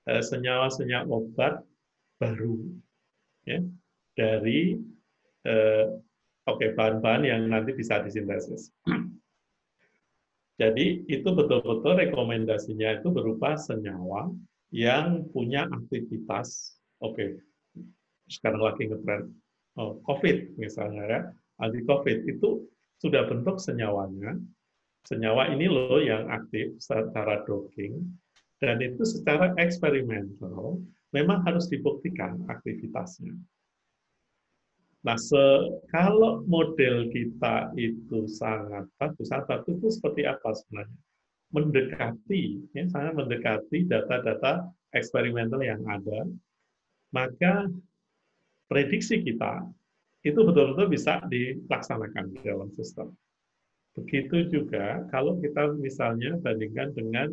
senyawa-senyawa obat baru ya, dari bahan-bahan yang nanti bisa disintesis. Jadi itu betul-betul rekomendasinya itu berupa senyawa yang punya aktivitas, sekarang lagi ngetren COVID misalnya ya, anti-COVID itu sudah bentuk senyawanya. Senyawa ini loh yang aktif secara docking, dan itu secara eksperimental memang harus dibuktikan aktivitasnya. Nah, kalau model kita itu sangat bagus itu seperti apa sebenarnya? Sangat mendekati data-data eksperimental yang ada, maka prediksi kita itu betul-betul bisa dilaksanakan di dalam sistem. Begitu juga kalau kita misalnya bandingkan dengan,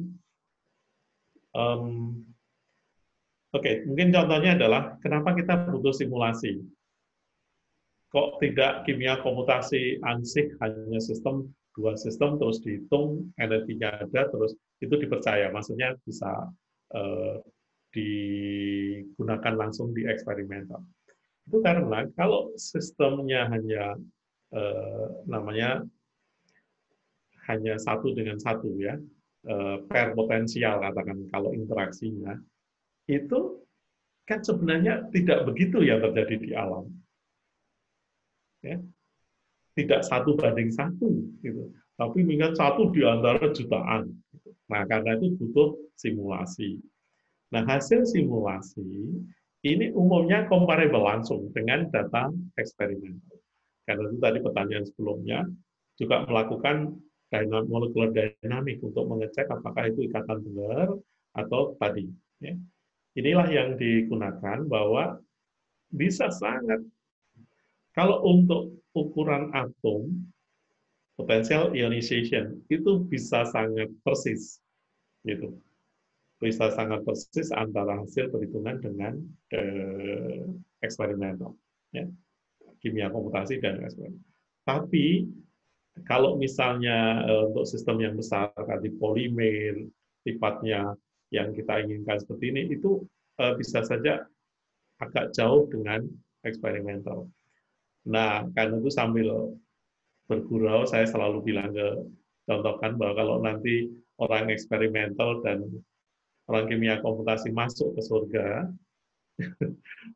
mungkin contohnya adalah kenapa kita butuh simulasi. Kok tidak kimia komputasi ansih hanya dua sistem terus dihitung, energinya ada, terus itu dipercaya, maksudnya bisa digunakan langsung di eksperimental. Itu karena kalau sistemnya hanya hanya satu dengan satu ya, per potensial katakan kalau interaksinya, itu kan sebenarnya tidak begitu yang terjadi di alam. Ya. Tidak 1:1 gitu. Tapi mungkin 1 di antara jutaan. Gitu. Nah, karena itu butuh simulasi. Nah, hasil simulasi ini umumnya comparable langsung dengan data eksperimental. Karena itu tadi pertanyaan sebelumnya juga melakukan molecular dynamic untuk mengecek apakah itu ikatan benar atau tadi. Ya. Inilah yang digunakan bahwa bisa sangat. Kalau untuk ukuran atom, potential ionization itu bisa sangat persis, gitu. Bisa sangat persis antara hasil perhitungan dengan eksperimental, ya. Kimia komputasi dan eksperimental. Tapi kalau misalnya untuk sistem yang besar, tadi polimer, sifatnya yang kita inginkan seperti ini, itu bisa saja agak jauh dengan eksperimental. Nah, karena itu sambil bergurau, saya selalu bilang contohkan bahwa kalau nanti orang eksperimental dan orang kimia komputasi masuk ke surga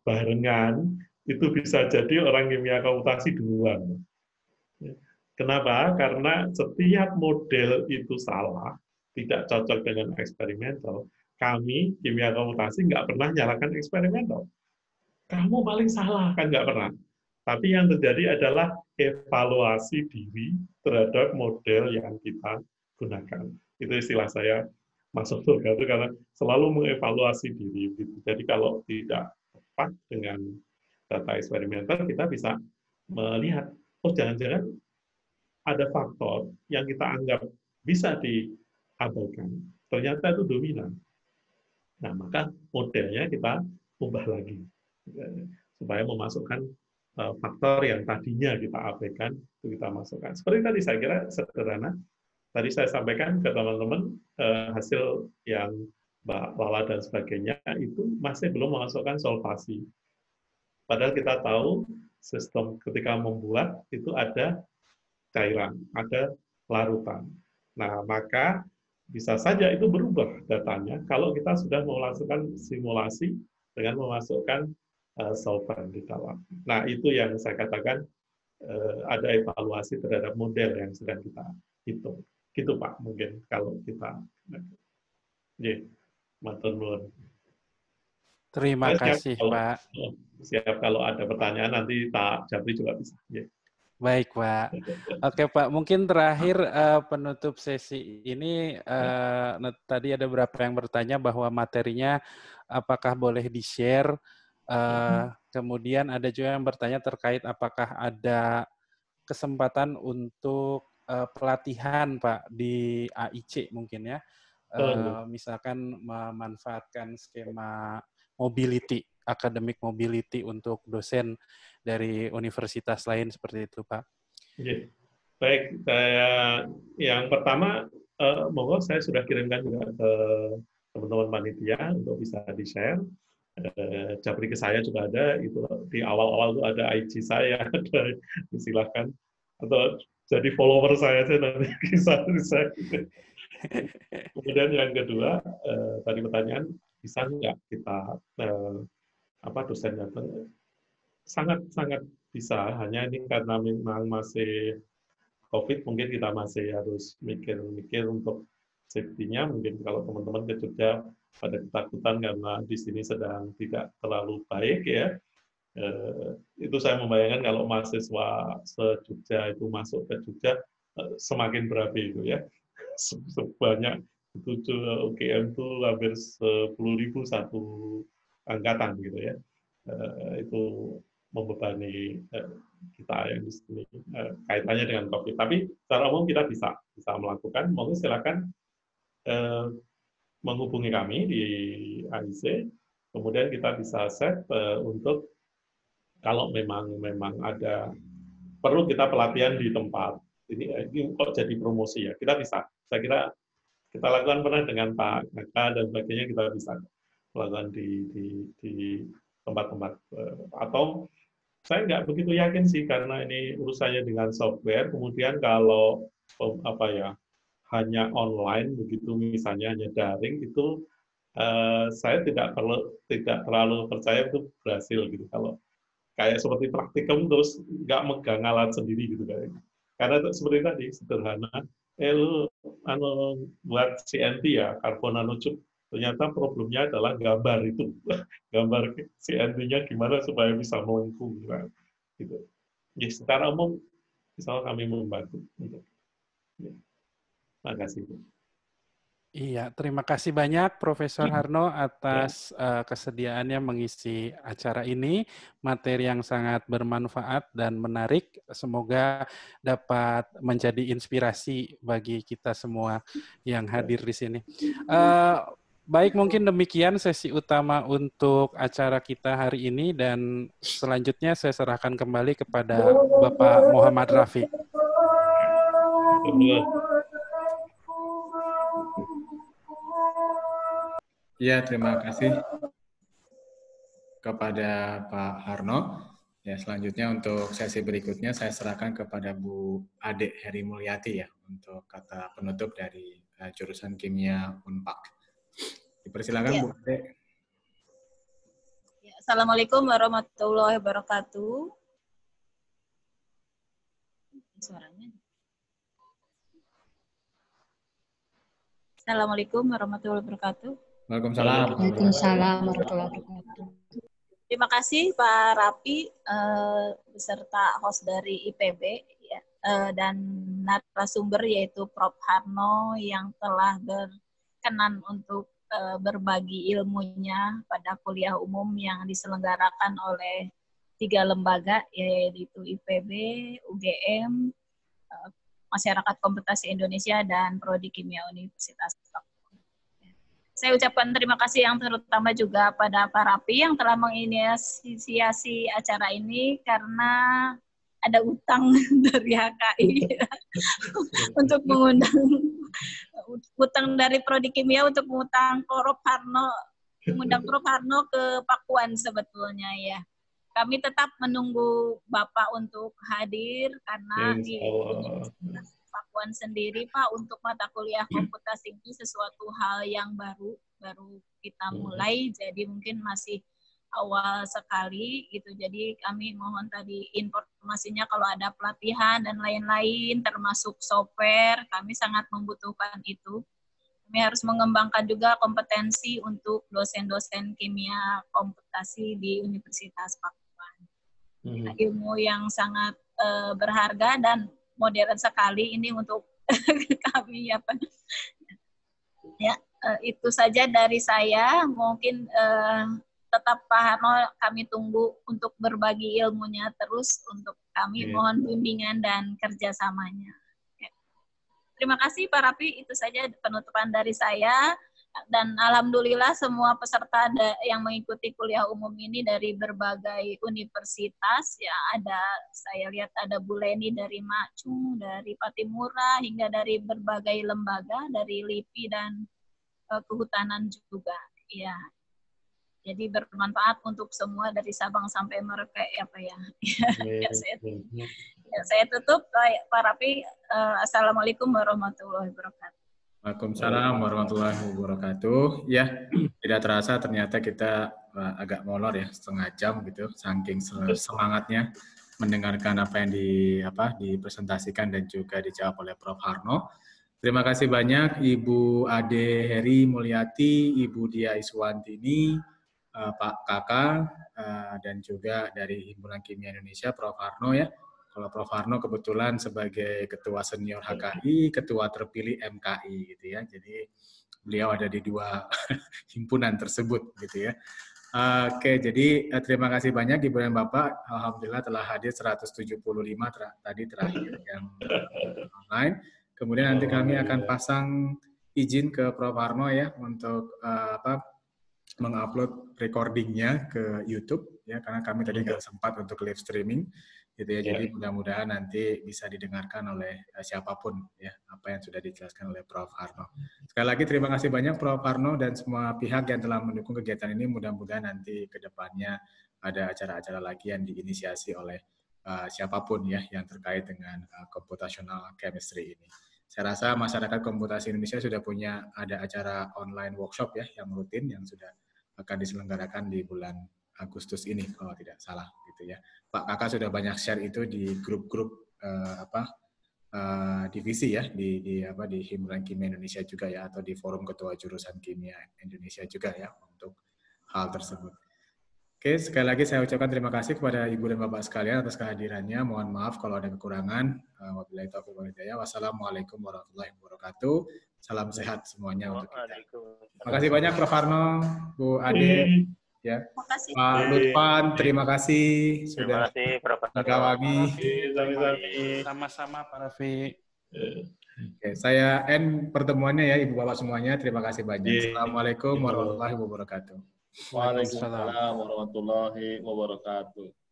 barengan, itu bisa jadi orang kimia komputasi duluan. Kenapa? Karena setiap model itu salah, tidak cocok dengan eksperimental. Kami, kimia komputasi, nggak pernah nyalakan eksperimental. Kamu paling salah, kan nggak pernah. Tapi yang terjadi adalah evaluasi diri terhadap model yang kita gunakan. Itu istilah saya masuk surga itu karena selalu mengevaluasi diri. Jadi kalau tidak tepat dengan data eksperimental, kita bisa melihat, oh jangan-jangan ada faktor yang kita anggap bisa diabaikan. Ternyata itu dominan. Nah, maka modelnya kita ubah lagi supaya memasukkan faktor yang tadinya kita abaikan, itu kita masukkan. Seperti tadi saya kira sederhana. Tadi saya sampaikan ke teman-teman hasil yang Mbak Lala dan sebagainya itu masih belum memasukkan solvasi. Padahal kita tahu sistem ketika membuat itu ada cairan, ada larutan. Nah, maka bisa saja itu berubah datanya kalau kita sudah melakukan simulasi dengan memasukkan solvent di dalam. Nah, itu yang saya katakan ada evaluasi terhadap model yang sedang kita hitung. Gitu Pak, mungkin kalau kita. Matur nuwun. Terima kasih Pak. Siap kalau ada pertanyaan nanti Pak Jabri juga bisa. Baik, Pak. Oke, Pak. Mungkin terakhir penutup sesi ini, tadi ada beberapa yang bertanya bahwa materinya apakah boleh di-share. Kemudian ada juga yang bertanya terkait apakah ada kesempatan untuk pelatihan, Pak, di AIC mungkin ya. Misalkan memanfaatkan skema mobility, academic mobility untuk dosen dari universitas lain seperti itu, Pak. Oke. Baik, yang pertama, monggo saya sudah kirimkan juga ke teman-teman panitia untuk bisa di-share. Japri ke saya juga ada, itu di awal-awal itu ada IG saya, ada, silahkan. Atau jadi follower saya aja nanti kisah saya. Kemudian yang kedua, tadi pertanyaan, bisa nggak kita dosen datang? Sangat bisa, hanya ini karena memang masih COVID, mungkin kita masih harus mikir-mikir untuk safety-nya. Mungkin kalau teman-teman ke Jogja pada ketakutan karena di sini sedang tidak terlalu baik ya. Itu saya membayangkan kalau mahasiswa se-Jogja itu masuk ke Jogja, semakin berapi itu ya. Sebanyak itu UGM itu hampir 10.000 satu angkatan gitu ya. Itu membebani kita yang di sini kaitannya dengan COVID. Tapi secara umum kita bisa melakukan. Monggo silakan menghubungi kami di AIC. Kemudian kita bisa set untuk kalau memang ada perlu kita pelatihan di tempat. Ini kok jadi promosi ya? Kita bisa. Saya kira kita lakukan pernah dengan Pak Naka dan sebagainya, kita bisa melakukan di tempat-tempat atau saya nggak begitu yakin sih karena ini urusannya dengan software. Kemudian kalau hanya online begitu misalnya hanya daring itu saya tidak terlalu percaya itu berhasil gitu. Kalau kayak seperti praktikum terus nggak megang alat sendiri gitu kan. Karena seperti tadi sederhana, lu buat CNT ya carbon nanotube. Ternyata problemnya adalah gambar itu. Gambar CNT-nya gimana supaya bisa melengkung. Gitu. Ya, secara umum, misalnya kami membantu. Ya. Terima kasih. Iya, terima kasih banyak Profesor Harno atas kesediaannya mengisi acara ini. Materi yang sangat bermanfaat dan menarik. Semoga dapat menjadi inspirasi bagi kita semua yang hadir di sini. Baik, mungkin demikian sesi utama untuk acara kita hari ini dan selanjutnya saya serahkan kembali kepada Bapak Muhammad Rafi. Ya, terima kasih kepada Pak Harno. Ya, selanjutnya untuk sesi berikutnya saya serahkan kepada Bu Ade Heri Mulyati ya untuk kata penutup dari jurusan Kimia Unpak. Dipersilakan ya. Bu Ade. Ya, Assalamualaikum warahmatullahi wabarakatuh. Suaranya. Assalamualaikum warahmatullahi wabarakatuh. Waalaikumsalam. Waalaikumsalam warahmatullahi wabarakatuh. Terima kasih Pak Rapi beserta host dari IPB ya, dan narasumber yaitu Prof. Harno yang telah berkenan untuk berbagi ilmunya pada kuliah umum yang diselenggarakan oleh 3 lembaga yaitu IPB, UGM, Masyarakat Komputasi Indonesia, dan Prodi Kimia Universitas Papua. Saya ucapkan terima kasih yang terutama juga pada Pak Rapi yang telah menginisiasi acara ini karena ada utang dari HKI untuk mengundang utang dari Prodi Kimia untuk mengundang Prof. Harno ke Pakuan sebetulnya ya. Kami tetap menunggu Bapak untuk hadir karena di Universitas Pakuan sendiri Pak untuk mata kuliah komputasi ini sesuatu hal yang baru kita mulai, jadi mungkin masih awal sekali gitu. Jadi kami mohon tadi informasinya kalau ada pelatihan dan lain-lain termasuk software, kami sangat membutuhkan itu. Kami harus mengembangkan juga kompetensi untuk dosen-dosen kimia komputasi di Universitas Pakuan. Ilmu yang sangat berharga dan modern sekali ini untuk kami ya. Itu saja dari saya. Mungkin tetap Pak Harno kami tunggu untuk berbagi ilmunya terus untuk kami. Mohon bimbingan dan kerjasamanya. Ya. Terima kasih Pak Rapi, itu saja penutupan dari saya. Dan alhamdulillah semua peserta yang mengikuti kuliah umum ini dari berbagai universitas. Ya, saya lihat ada Bu Leni dari Macung, dari Patimura, hingga dari berbagai lembaga, dari LIPI dan kehutanan juga. Ya. Jadi bermanfaat untuk semua dari Sabang sampai Merauke ya Pak ya. Saya tutup Pak Rapi. Assalamualaikum warahmatullahi wabarakatuh. Waalaikumsalam warahmatullahi wabarakatuh. Ya, tidak terasa ternyata kita agak molor ya, setengah jam gitu, saking semangatnya mendengarkan apa yang dipresentasikan dan juga dijawab oleh Prof. Harno. Terima kasih banyak Ibu Ade Heri Mulyati, Ibu Dia Iswantini, Pak Kakak, dan juga dari Himpunan Kimia Indonesia, Prof. Harno ya. Kalau Prof. Harno kebetulan sebagai Ketua Senior HKI, Ketua terpilih MKI gitu ya. Jadi beliau ada di dua himpunan tersebut gitu ya. Oke, jadi terima kasih banyak Ibu dan Bapak. Alhamdulillah telah hadir 175 tadi terakhir yang online. Kemudian nanti kami akan pasang izin ke Prof. Harno ya untuk mengupload recordingnya ke YouTube ya, karena kami tadi nggak sempat untuk live streaming gitu ya. Jadi mudah-mudahan nanti bisa didengarkan oleh siapapun ya apa yang sudah dijelaskan oleh Prof. Harno. Sekali lagi terima kasih banyak Prof. Harno dan semua pihak yang telah mendukung kegiatan ini. Mudah-mudahan nanti ke depannya ada acara-acara lagi yang diinisiasi oleh siapapun ya yang terkait dengan computational chemistry ini. Saya rasa masyarakat komputasi Indonesia sudah ada acara online workshop ya yang rutin yang sudah akan diselenggarakan di bulan Agustus ini kalau tidak salah gitu ya. Pak Kakak sudah banyak share itu di grup-grup divisi ya di Himpunan Kimia Indonesia juga ya, atau di forum ketua jurusan Kimia Indonesia juga ya untuk hal tersebut. Oke, sekali lagi saya ucapkan terima kasih kepada Ibu dan Bapak sekalian atas kehadirannya. Mohon maaf kalau ada kekurangan. Wabillahi taufiq wal hidayah. Wassalamualaikum warahmatullahi wabarakatuh. Salam sehat semuanya untuk kita. Terima kasih banyak Prof. Harno, Bu Ade, ya. Pak Lutfan, terima kasih sudah bergabung. Sama-sama Pak Rafi. Oke, saya end pertemuannya ya Ibu Bapak semuanya. Terima kasih banyak. Assalamualaikum warahmatullahi wabarakatuh. Waalaikumsalam warahmatullahi wabarakatuh.